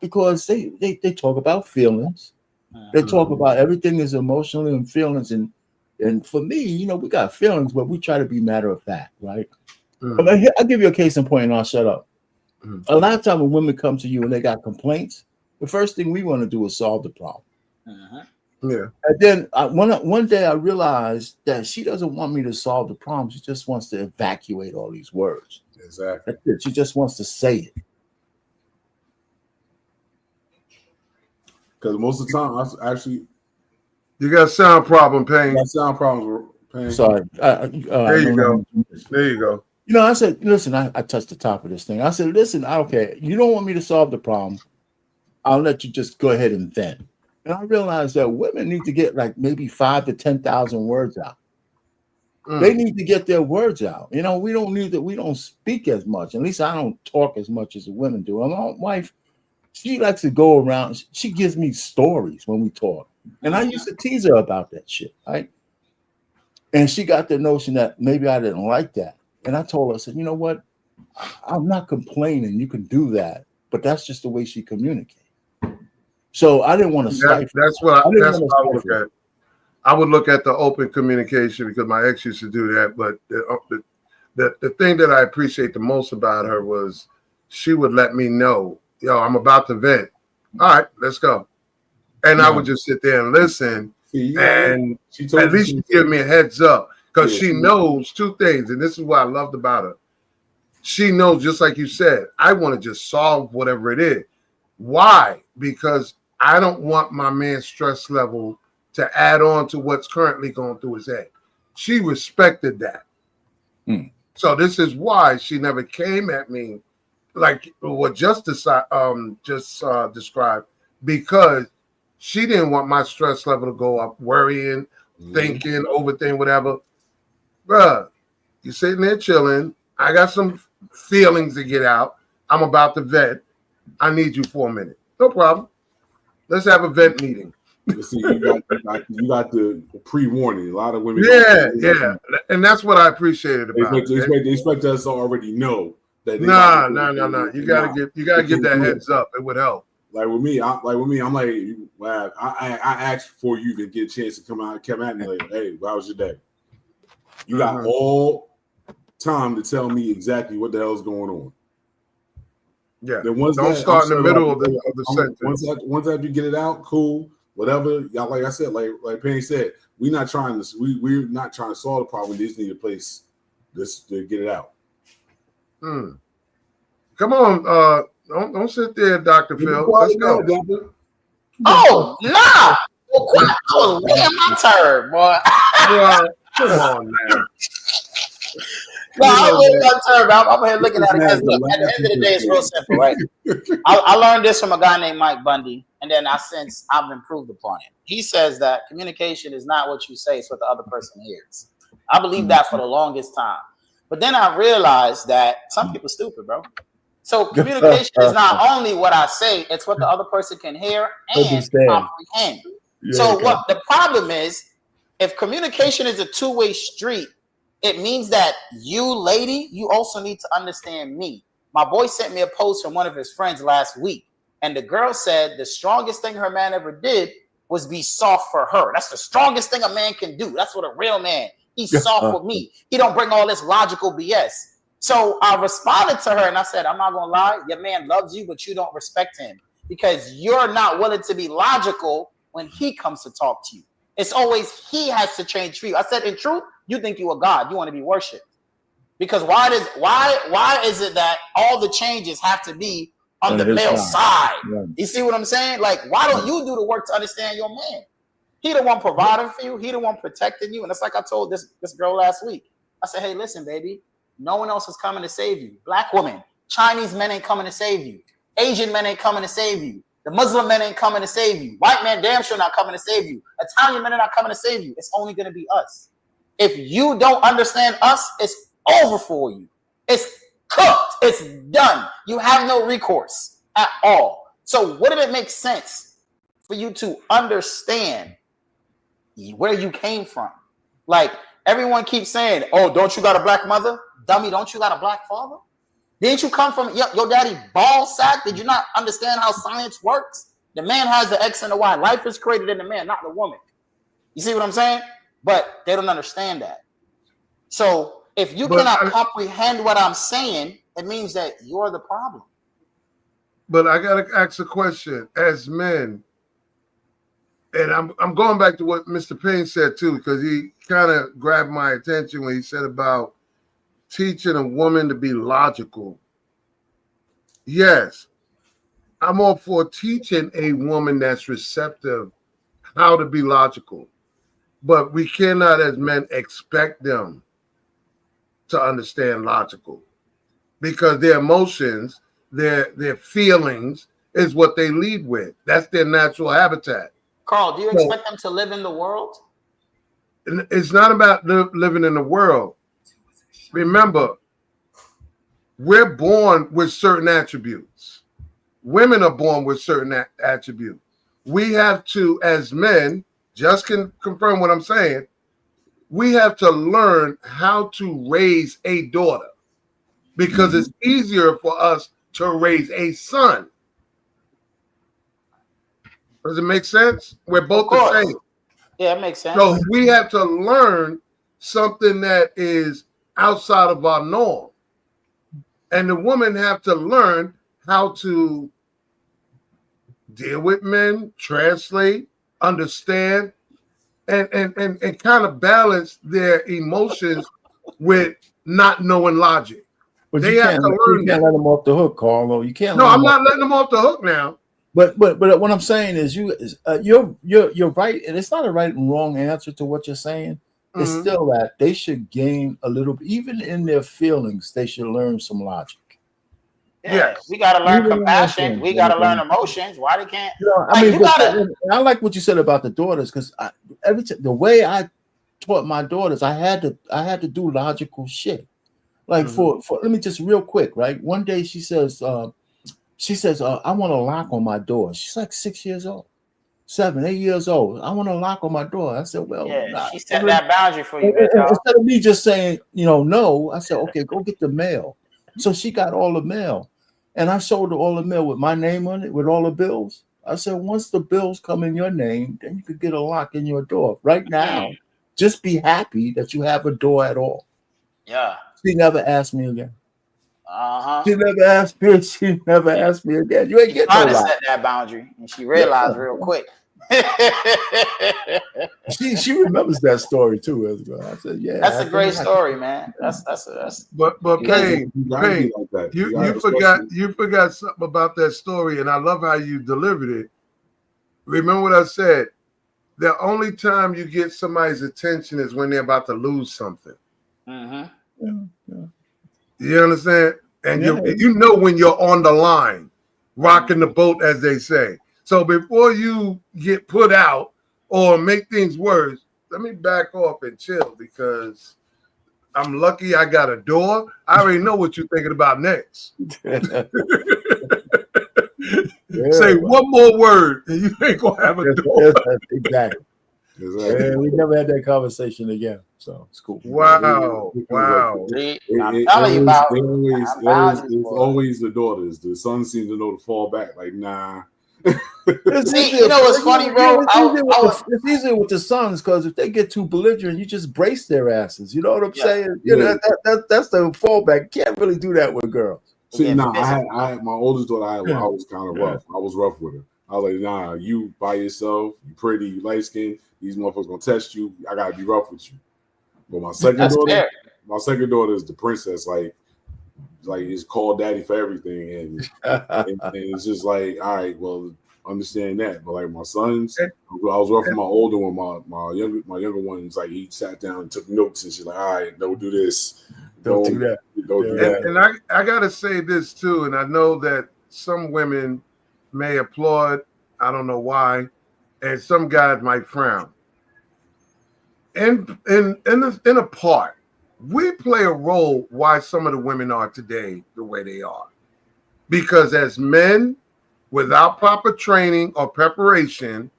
Because they talk about feelings. They talk about everything is emotional and feelings. And for me, we got feelings, but we try to be matter of fact, right? I'll give you a case in point and I'll shut up. A lot of times when women come to you and they got complaints, the first thing we want to do is solve the problem. Yeah. And then one day I realized that she doesn't want me to solve the problem. She just wants to evacuate all these words. Exactly. That's it. She just wants to say it. Because most of the time, You got a sound problem, Payne. Got sound problems, Payne. Sorry. There you go. There you go. You know, I said, listen, I touched the top of this thing. I said, listen, I don't care. You don't want me to solve the problem. I'll let you just go ahead and vent. And I realized that women need to get like maybe 5,000 to 10,000 words out. They need to get their words out. You know, we don't speak as much. At least I don't talk as much as the women do. My wife, she likes to go around. She gives me stories when we talk. And I used to tease her about that shit, right? And she got the notion that maybe I didn't like that. And I told her, I said, you know what? I'm not complaining. You can do that. But that's just the way she communicates. So I didn't want to stifle. That's what I would look at. I would look at the open communication because my ex used to do that. But the thing that I appreciate the most about her was she would let me know, yo, I'm about to vent. All right, let's go. And I would just sit there and listen. And at least she give me a heads up because she knows two things. And this is what I loved about her. She knows, just like you said, I want to just solve whatever it is. Why? Because I don't want my man's stress level to add on to what's currently going through his head. She respected that. So this is why she never came at me like what just described, because she didn't want my stress level to go up, worrying, thinking, overthinking, whatever. Bruh, you're sitting there chilling. I got some feelings to get out. I'm about to vent. I need you for a minute. No problem. Let's have a vent meeting. See, you got the pre-warning. A lot of women. Yeah. And that's what I appreciated about it. They expect us to already know that. No. You gotta get that heads up. It would help. Like with me, I'm like, wow, I asked before you even get a chance to come at me like, hey, how was your day? You got all time to tell me exactly what the hell is going on. Yeah. Then once don't start in the middle of the sentence. Once after you get it out, cool. Whatever, y'all. Like I said, like Penny said, we're not trying to solve the problem. We just need a place to get it out. Come on, don't sit there, Dr. Phil. Let's go. Oh no! I was waiting my turn, boy. Come on, man. No, I'm waiting my turn. I'm here looking at it. At the end of the day, it's real simple, right? I learned this from a guy named Mike Bundy, and then I've improved upon it. He says that communication is not what you say; it's what the other person hears. I believe that for the longest time, but then I realized that some people are stupid, bro. So communication is not only what I say; it's what the other person can hear and comprehend. So what the problem is, if communication is a two-way street, it means that you, lady, you also need to understand me. My boy sent me a post from one of his friends last week, and the girl said the strongest thing her man ever did was be soft for her. That's the strongest thing a man can do. That's what a real man. He's soft with me. He don't bring all this logical BS. So I responded to her and I said, I'm not gonna lie, your man loves you, but you don't respect him because you're not willing to be logical when he comes to talk to you. It's always he has to change for you. I said, in truth, you think you a god, you want to be worshipped. Because why is it that all the changes have to be on the male side? Yeah. You see what I'm saying? Like, why don't you do the work to understand your man? He the one providing for you, he the one protecting you. And it's like I told this girl last week. I said, hey, listen, baby, no one else is coming to save you. Black women, Chinese men ain't coming to save you. Asian men ain't coming to save you. The Muslim men ain't coming to save you. White men damn sure not coming to save you. Italian men are not coming to save you. It's only going to be us. If you don't understand us, it's over for you. It's cooked. It's done. You have no recourse at all. So wouldn't it make sense for you to understand where you came from? Like everyone keeps saying, oh, don't you got a black mother? Dummy, don't you got a black father? Didn't you come from your daddy ball sack? Did you not understand how science works? The man has the X and the Y. Life is created in the man, not the woman. You see what I'm saying? But they don't understand that. So if you cannot comprehend what I'm saying, it means that you're the problem. But I gotta ask a question. As men, and I'm going back to what Mr. Payne said too, because he kind of grabbed my attention when he said about teaching a woman to be logical. Yes, I'm all for teaching a woman that's receptive how to be logical. But we cannot, as men, expect them to understand logical, because their emotions, their feelings is what they lead with. That's their natural habitat. Carl, do you expect them to live in the world? It's not about living in the world. Remember, we're born with certain attributes. Women are born with certain attributes. We have to, as men, just can confirm what I'm saying, we have to learn how to raise a daughter, because it's easier for us to raise a son. Does it make sense? We're both the same. Yeah, it makes sense. So we have to learn something that is outside of our norm. And the women have to learn how to deal with men, translate, understand, and kind of balance their emotions with not knowing logic. But they you have can't, to learn you can't let them off the hook, Carlo. You can't. No, I'm not letting them off the hook now. But what I'm saying is you're right, and it's not a right and wrong answer to what you're saying. It's still that they should gain a little, even in their feelings, they should learn some logic. Yeah, we got to learn compassion. We got to learn emotions. Why they can't? I like what you said about the daughters, because the way I taught my daughters, I had to do logical shit. Like for let me just real quick, right? One day she says, I want a lock on my door. She's like 6 years old, 7, 8 years old. I want a lock on my door. I said, well, she set that boundary for you. Instead of me just saying, no, I said, okay, go get the mail. So she got all the mail, and I showed her all the mail with my name on it, with all the bills. I said, once the bills come in your name, then you could get a lock in your door. Right now, just be happy that you have a door at all. Yeah. She never asked me again. She never asked me. She never asked me again. You ain't getting no lock. Set that boundary, and she realized real quick. She remembers that story too. As well. I said, yeah, that's a great story, man. That's. But Payne, you forgot something about that story, and I love how you delivered it. Remember what I said? The only time you get somebody's attention is when they're about to lose something. You understand? And you know when you're on the line, rocking the boat, as they say. So before you get put out or make things worse, let me back off and chill, because I'm lucky I got a door. I already know what you're thinking about next. Say one more word and you ain't gonna have a door. Exactly. And we never had that conversation again. So it's cool. Wow. It's always the daughters. The sons seem to know to fall back. Like, nah. See, you know what's funny, bro? It's easier with the sons, because if they get too belligerent, you just brace their asses. You know what I'm saying? That's the fallback. You can't really do that with girls. See, I had my oldest daughter. I was kind of rough. I was rough with her. I was like, nah, you by yourself, you pretty, you light skinned. These motherfuckers gonna test you. I gotta be rough with you. But my second daughter is the princess. Like it's called daddy for everything, and it's just like, all right, well, understand that. But like my sons, I was rough with my older one. My younger one is like, he sat down and took notes, and she's like, all right, don't do this, don't do that, don't do that. And I gotta say this too, and I know that some women may applaud. I don't know why. And some guys might frown. In a part, we play a role why some of the women are today the way they are. Because as men, without proper training or preparation,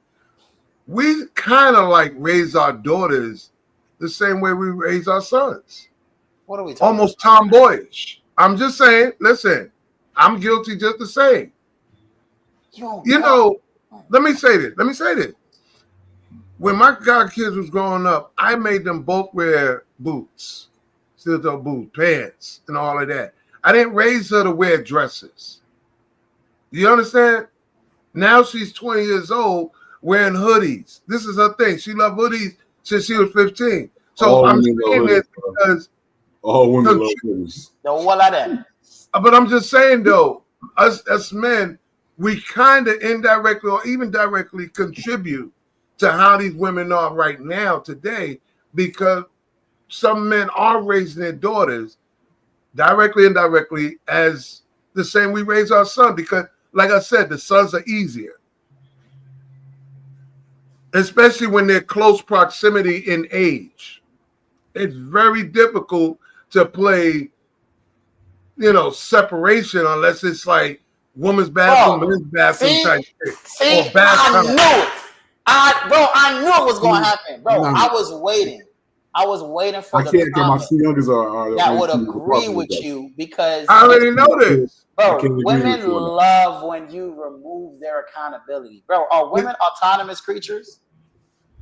we kind of like raise our daughters the same way we raise our sons. What are we talking Almost tomboyish. I'm just saying, listen, I'm guilty just the same. You know, let me say this. When my godkids was growing up, I made them both wear boots, steel-toe boots, pants, and all of that. I didn't raise her to wear dresses. You understand? Now she's 20 years old wearing hoodies. This is her thing. She loved hoodies since she was 15. So I'm saying this because all women love hoodies. But I'm just saying though, us men, we kind of indirectly or even directly contribute to how these women are right now today, because some men are raising their daughters directly and indirectly as the same we raise our son, because like I said, the sons are easier, especially when they're close proximity in age. It's very difficult to play, separation unless it's like woman's bathroom, men's bathroom type shit. See, I knew it. I knew it was going to happen, bro. I was waiting. For the comment that would agree with you, because I already know this. Bro, women love when you remove their accountability. Bro, are women autonomous creatures?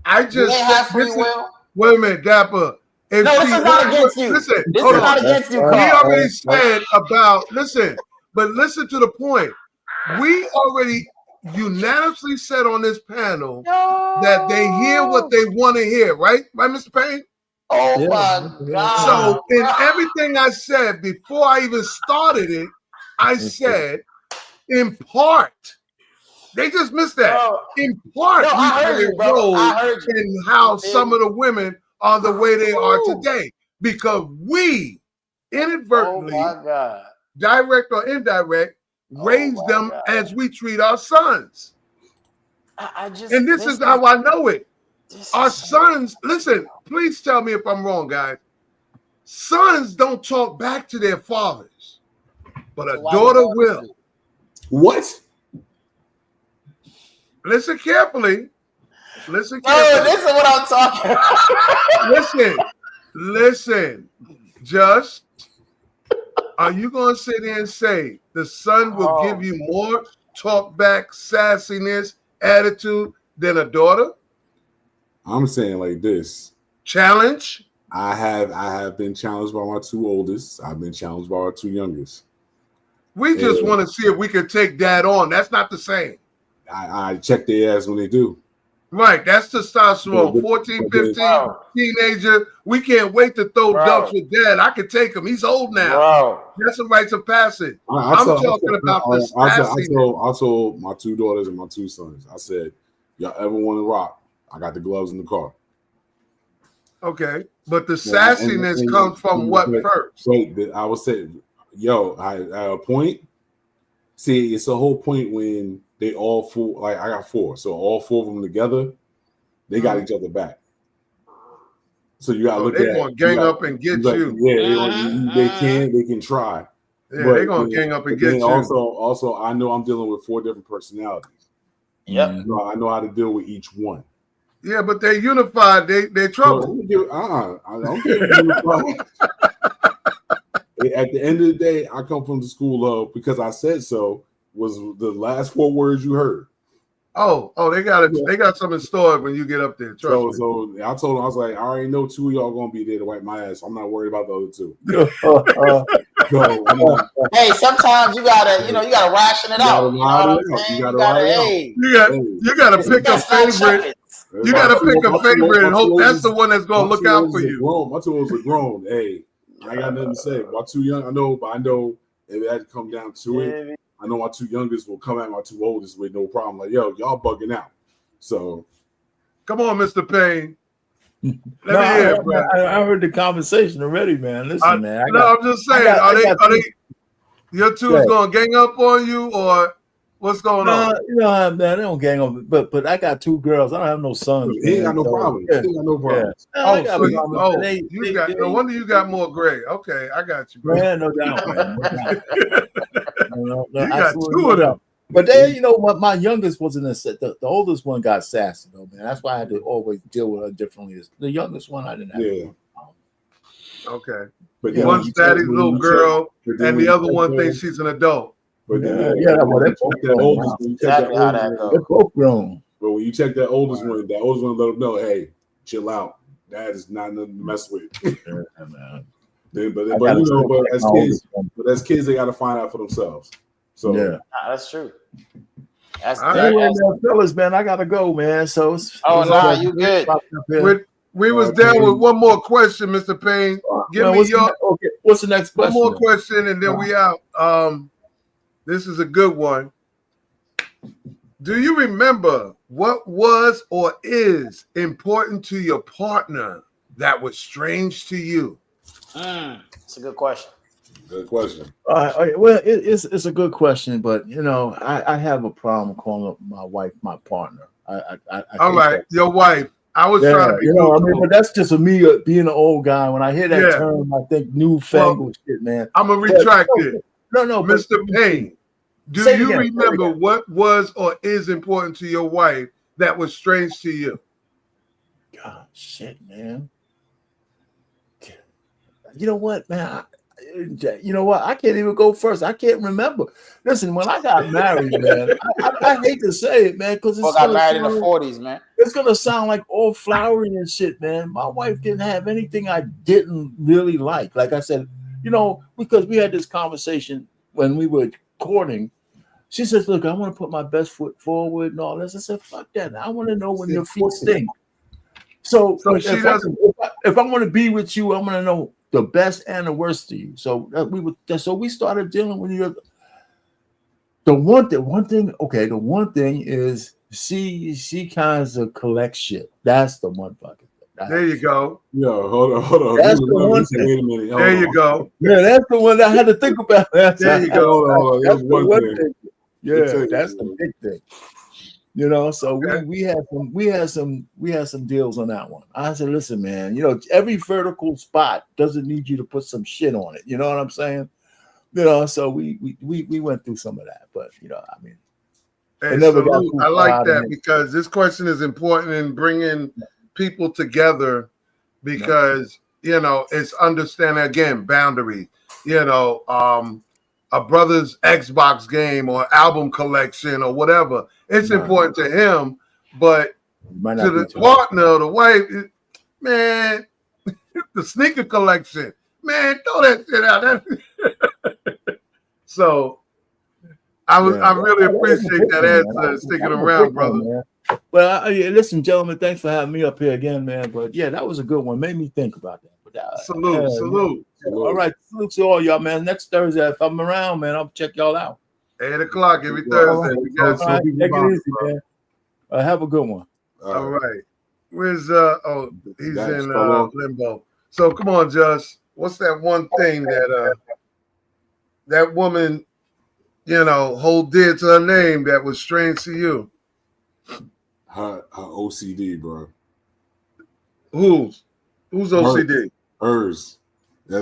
Do they have free will? Wait a minute, Dapper. No, this is not against you. Listen, this is not against you, Carl. We already said about, listen to the point. We already unanimously said on this panel that they hear what they want to hear, right? Right, Mr. Payne? Oh my God. So in everything I said before I even started it, I said in part. They just missed that. In part, I heard you, bro. I heard you. In how some of the women are the way they are today, because we inadvertently, direct or indirect, raise them as we treat our sons. And this is how I know it. Our sons, listen, please tell me if I'm wrong, guys. Sons don't talk back to their fathers, but a daughter will. What? Listen carefully. Listen carefully. This is what I'm talking about. Listen. Just, are you going to sit there and say the son will give you more talk back, sassiness, attitude than a daughter? I'm saying like this. Challenge? I have been challenged by my two oldest. I've been challenged by our two youngest. We just want to see if we can take that on. That's not the same. I check their ass when they do. Right, that's testosterone. 14, 15, teenager. We can't wait to throw dumps with dad. I can take him. He's old now. That's a rites of passage. I'm talking about this. I told my two daughters and my two sons, I said, y'all ever want to rock? I got the gloves in the car. Okay, but the sassiness comes from what first? Wait, I was saying, at a point, see, it's a whole point when they all four, like I got four, so all four of them together, they got each other back. So you gotta look at. They're gonna gang up and get you. Yeah, they can try. Yeah, they're gonna gang up and get you. Also, I know I'm dealing with four different personalities. Yep. I know how to deal with each one. Yeah, but they're unified. They're trouble. I don't get unified. At the end of the day, I come from the school of because I said so was the last four words you heard. Oh, they got something stored when you get up there. Trust me. So I told them, I was like, I already know two of y'all gonna be there to wipe my ass. So I'm not worried about the other two. Hey, sometimes you gotta ration it out. You gotta pick a favorite. You gotta pick a favorite and hope that's the one that's gonna look out for you. My two oldest are grown. Hey, I ain't got nothing to say. My two young, I know if it had to come down to it, I know my two youngest will come at my two oldest with no problem. Like, y'all bugging out. So, come on, Mr. Payne. Let me hear it, bro. I heard the conversation already, man. Listen, man. I'm just saying, are they your two is gonna gang up on you, or what's going on? Man, they don't gang up, but I got two girls. I don't have no sons. He ain't got no problem. He ain't got no problem. No wonder you got more gray. Okay, I got you, bro. Man, no doubt, man. You got two of them. But they, my youngest wasn't the oldest one got sassy though, man. That's why I had to always deal with her differently. The youngest one I didn't have. Yeah. Okay. But one's daddy's little girl, and the other one thinks she's an adult. But they're both grown. But when you check that oldest one, let them know, hey, chill out. That is not nothing to mess with. But as kids, they got to find out for themselves. So that's true. Fellas, man, I gotta go, man. So you good? We was down with one more question, Mr. Payne. What's the next question? One more question, and then we out. This is a good one. Do you remember what was or is important to your partner that was strange to you? It's a good question. Good question. Well, it's a good question, but you know, I have a problem calling my wife my partner. I All right, your wife. I was trying to be but that's just me being an old guy. When I hear that term, I think newfangled shit, man. I'm gonna retract it. No, Mr. Payne, do you remember what was or is important to your wife that was strange to you? God, shit, man. You know what, man? You know what? I can't even go first. I can't remember. Listen, when I got married, man, I hate to say it, man, because it's got married in the 40s, man. It's gonna sound like all flowery and shit, man. My wife didn't have anything I didn't really like. Like I said, you know, because we had this conversation when we were courting. She says, "Look, I want to put my best foot forward and all this." I said, "Fuck that! I want to know when your feet stink." So if I want to be with you, I'm gonna know the best and the worst to you. So we started dealing with you. The one thing is she kind of collects shit. That's the one fucking thing. There you go. Yo, hold on. That's the one thing. Wait a minute. There you go. Yeah, that's the one that I had to think about. There you go. That's the one thing. Yeah, that's the big thing. You know, so we had some deals on that one. I said, listen, man, you know, every vertical spot doesn't need you to put some shit on it. You know what I'm saying? You know, so we went through some of that, but you know, I mean, I like that because this question is important in bringing people together because you know it's understanding again boundary. You know, a brother's Xbox game or album collection or whatever. It's important to him, but to the partner, the wife, man, the sneaker collection, man, throw that shit out. So I really appreciate that answer, sticking around, brother. Well, listen, gentlemen, thanks for having me up here again, man. But yeah, that was a good one. Made me think about that. But, salute. All right, salute to all y'all, man. Next Thursday, if I'm around, man, I'll check y'all out. 8 o'clock every Thursday. We got take it easy, man. Have a good one. All right. Where's he's in limbo. So come on, Just. What's that one thing that that woman, you know, hold dear to her name that was strange to you? Her OCD, bro. Whose OCD? Hers. It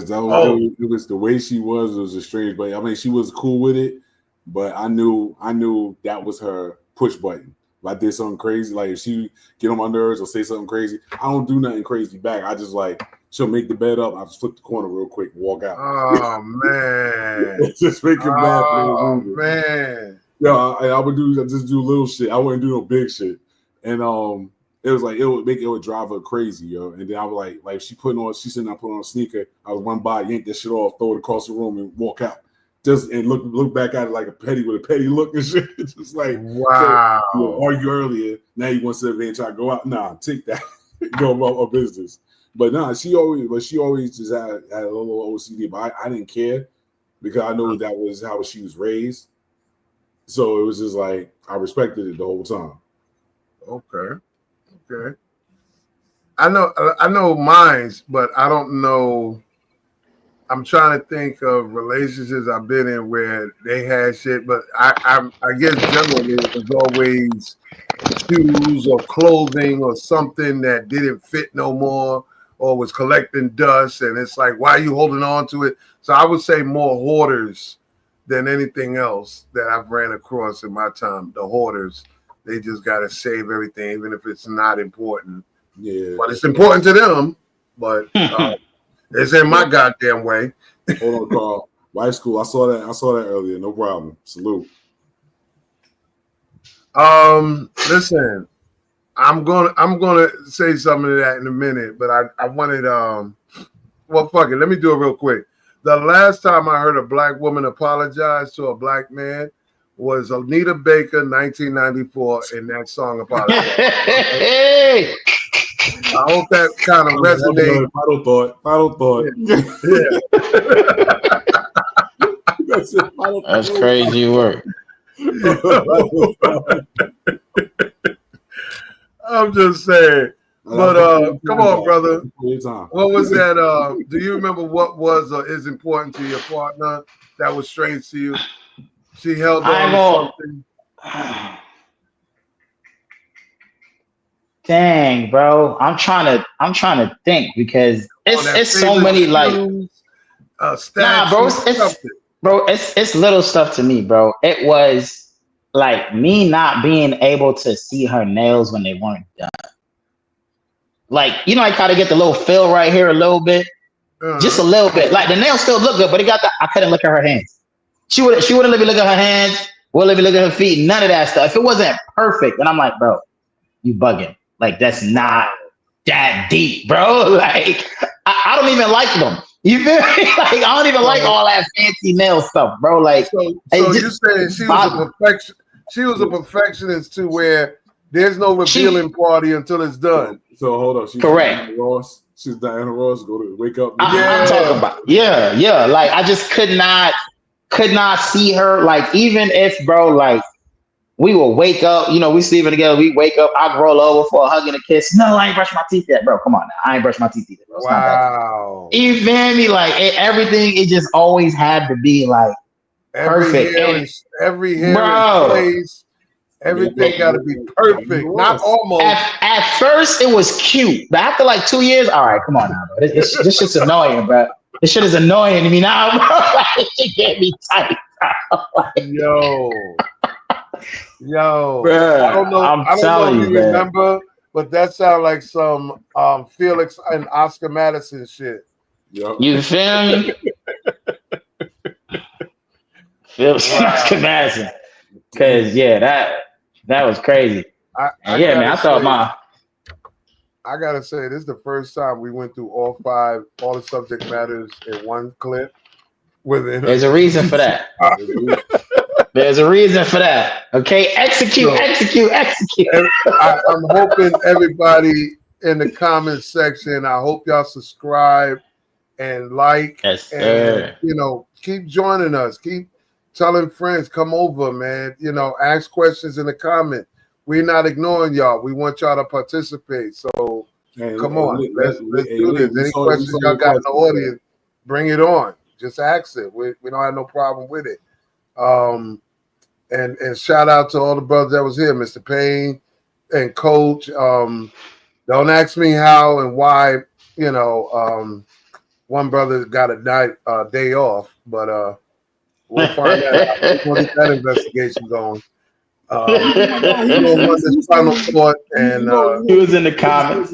was the way she was. It was a strange, but I mean, she was cool with it. But I knew that was her push button. If I did something crazy, like if she get on my nerves or say something crazy, I don't do nothing crazy back. I just like she'll make the bed up. I just flip the corner real quick and walk out. Oh man, just make it bad. Oh man, yeah, I would just do little shit. I wouldn't do no big shit, and it was like it would drive her crazy, yo. And then I was like she's sitting there putting on a sneaker. I was run by, yank that shit off, throw it across the room, and walk out. Just and look back at it like a petty look and shit. It's just like wow. You argue earlier. Now you want to sit there and try to go out. Nah, take that. Go about our business. But nah, she always just had a little OCD. But I didn't care because I know that was how she was raised. So it was just like I respected it the whole time. Okay. I know mine's, but I don't know. I'm trying to think of relationships I've been in where they had shit, but I guess generally it was always shoes or clothing or something that didn't fit no more or was collecting dust, and it's like, why are you holding on to it? So I would say more hoarders than anything else that I've ran across in my time. The hoarders, they just got to save everything, even if it's not important. Yeah, but it's important to them. But it's in my goddamn way. Hold on, Carl. Wife school. I saw that earlier. No problem. Salute. Listen, I'm gonna say something to that in a minute, but I wanted well, fuck it. Let me do it real quick. The last time I heard a black woman apologize to a black man was Anita Baker, 1994, in that song Apologize. Hey! I hope that kind of resonates. Final thought. Yeah. That's crazy work. I'm just saying. But come on, brother. Time. What was that? Do you remember what was or is important to your partner that was strange to you? She held on to something. Dang, bro. I'm trying to think because it's so many like nah, bro. It's little stuff to me, bro. It was like me not being able to see her nails when they weren't done. Like, you know, I kind of get the little fill right here a little bit, just a little bit. Like the nails still look good, but it got the. I couldn't look at her hands. She wouldn't let me look at her hands. Wouldn't let me look at her feet. None of that stuff. If it wasn't perfect, and I'm like, bro, you bugging. Like that's not that deep, bro. Like I don't even like them. You feel me? Like I don't even like all that fancy nail stuff, bro. Like so you saying she was a perfection? She was a perfectionist to where there's no revealing party until it's done. So hold on. She's correct. Diana Ross. She's Diana Ross. Go to wake up. I'm talking about yeah. Like I just could not see her. Like even if bro, like we will wake up, you know, we sleeping together, we wake up, I'd roll over for a hug and a kiss. No, I ain't brushing my teeth yet, bro. Come on now. I ain't brushing my teeth yet, bro. It's wow. You feel me? Like everything, it just always had to be like perfect. Every hair in place. Everything got to be perfect. Not almost. At first, it was cute. But after like 2 years, all right, come on now, bro. This shit's annoying, bro. This shit is annoying to me now, bro. Like, it get me tight. Yo, bro, I don't know if you remember, but that sounded like some Felix and Oscar Madison shit. Yep. You feel me? Felix and Oscar Madison. Because that was crazy. I gotta say, this is the first time we went through all the subject matters in one clip. There's a reason for that. There's a reason for that. Okay, execute. I'm hoping everybody in the comment section, I hope y'all subscribe and like. Yes, and you know, keep joining us. Keep telling friends, come over, man. You know, ask questions in the comment. We're not ignoring y'all. We want y'all to participate. So come on, let's do this. Any questions y'all got in the audience, bring it on. Just ask it. We don't have no problem with it. And shout out to all the brothers that was here, Mr. Payne and Coach. Don't ask me how and why, you know, one brother got a day off, but we'll find that out. We'll get that investigation going. Final thought, and he was in the comments.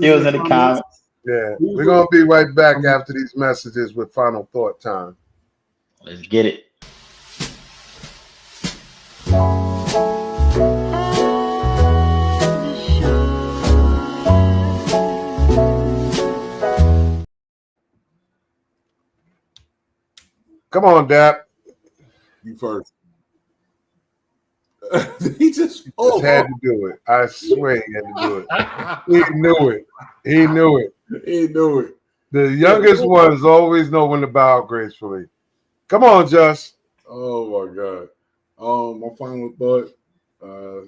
Yeah, we're gonna be right back after these messages with final thought time. Let's get it. Come on, Dap. You first. He just had to do it. I swear he had to do it. He knew it. The youngest ones always know when to bow gracefully. Come on, Just. Oh my God. My final thought,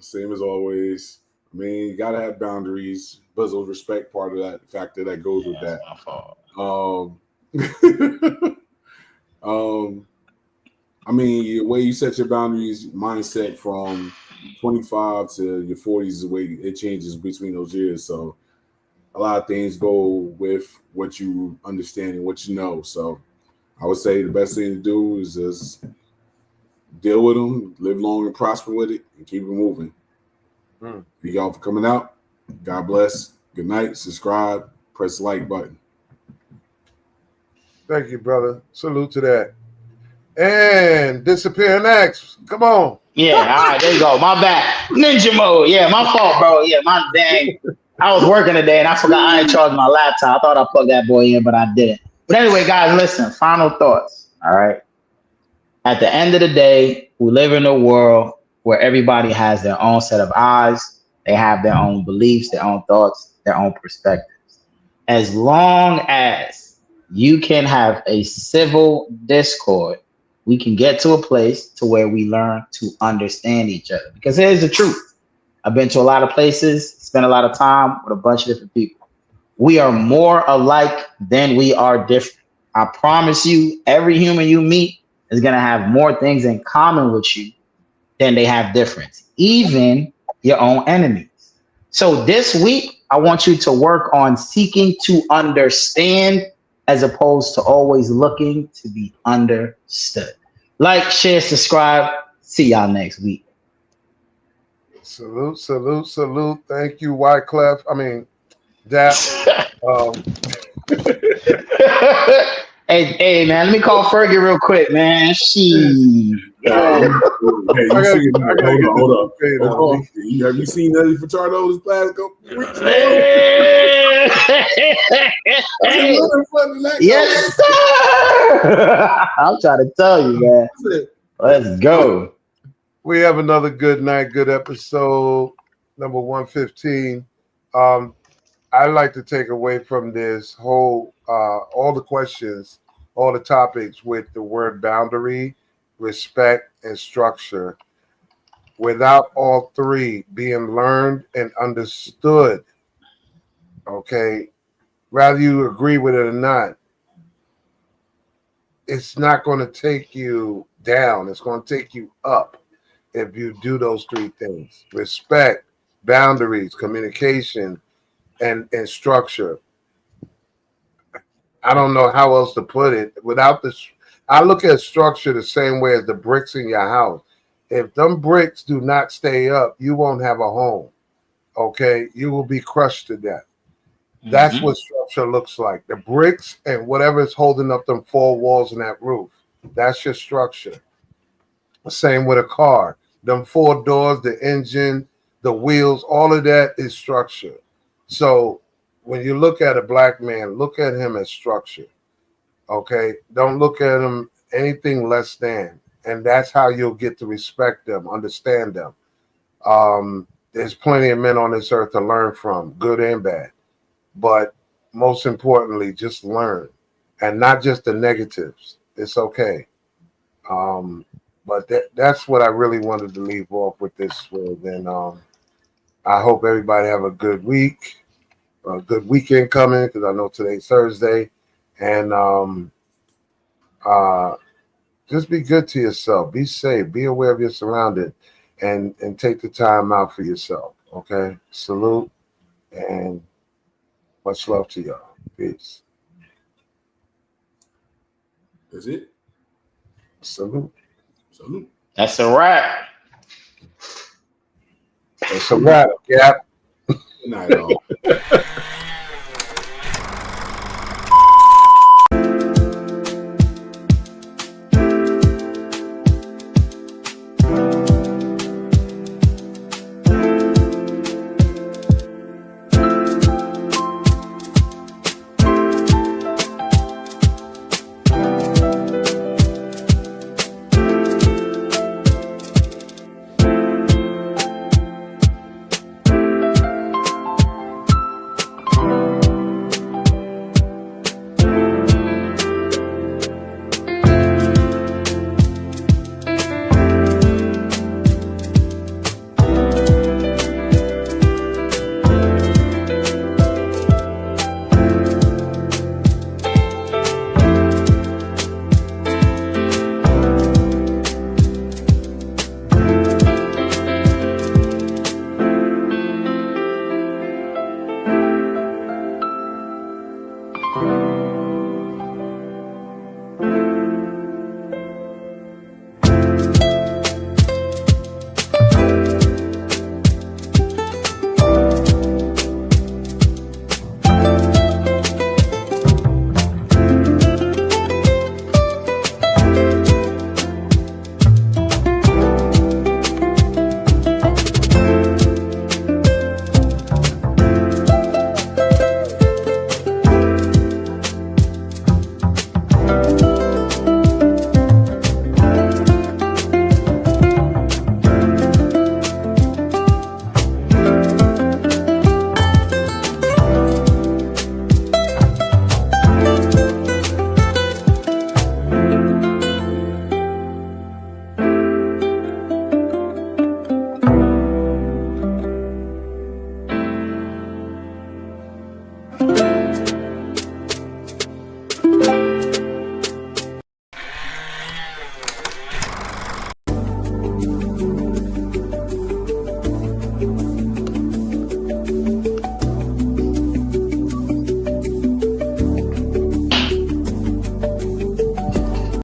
same as always. I mean, you gotta have boundaries, but the respect part of that factor that goes with that. I mean, the way you set your boundaries, mindset from 25 to your 40s is the way it changes between those years. So a lot of things go with what you understand and what you know. So I would say the best thing to do is just deal with them, live long and prosper with it, and keep it moving. Thank y'all for coming out. God bless. Good night. Subscribe. Press the like button. Thank you, brother. Salute to that. And disappearing X. Come on. Yeah, all right, there you go. My bad. Ninja mode. Yeah, my fault, bro. Yeah, my dang. I was working today and I forgot I ain't charged my laptop. I thought I plugged that boy in, but I didn't. But anyway, guys, listen. Final thoughts. All right. At the end of the day, we live in a world where everybody has their own set of eyes. They have their own beliefs, their own thoughts, their own perspectives. As long as you can have a civil discord, we can get to a place to where we learn to understand each other. Because here's the truth. I've been to a lot of places, spend a lot of time with a bunch of different people. We are more alike than we are different. I promise you, every human you meet is going to have more things in common with you than they have difference, even your own enemies. So this week, I want you to work on seeking to understand as opposed to always looking to be understood. Like, share, subscribe. See y'all next week. Salute, salute, salute. Thank you, Wyclef. I mean, Dap. Hey, man, let me call Fergie real quick, man. She. Hey, you seen? I gotta get Hold up. this paid on. Have you seen Nelly Furtado this last couple weeks? Yes, sir. I'm trying to tell you, man. Let's go. We have another good night, good episode, number 115. I'd like to take away from this whole, all the questions, all the topics with the word boundary, respect, and structure. Without all three being learned and understood, okay, whether you agree with it or not, it's not going to take you down. It's going to take you up if you do those three things: respect, boundaries, communication, and structure. I don't know how else to put it. Without this, I look at structure the same way as the bricks in your house. If them bricks do not stay up, you won't have a home. Okay, you will be crushed to death. That's what structure looks like. The bricks and whatever is holding up them four walls and that roof. That's your structure. Same with a car. Them four doors, the engine, the wheels, all of that is structure. So when you look at a black man, look at him as structure. Okay? Don't look at him anything less than. And that's how you'll get to respect them, understand them. There's plenty of men on this earth to learn from, good and bad. But most importantly, just learn. And not just the negatives. It's okay. But that's what I really wanted to leave off with this with. And I hope everybody have a good week, a good weekend coming, because I know today's Thursday. And just be good to yourself. Be safe. Be aware of your surroundings, and take the time out for yourself. Okay? Salute, and much love to y'all. Peace. That's it. Salute. Salute. That's a wrap. It's a wrap, Gap. Good night, y'all.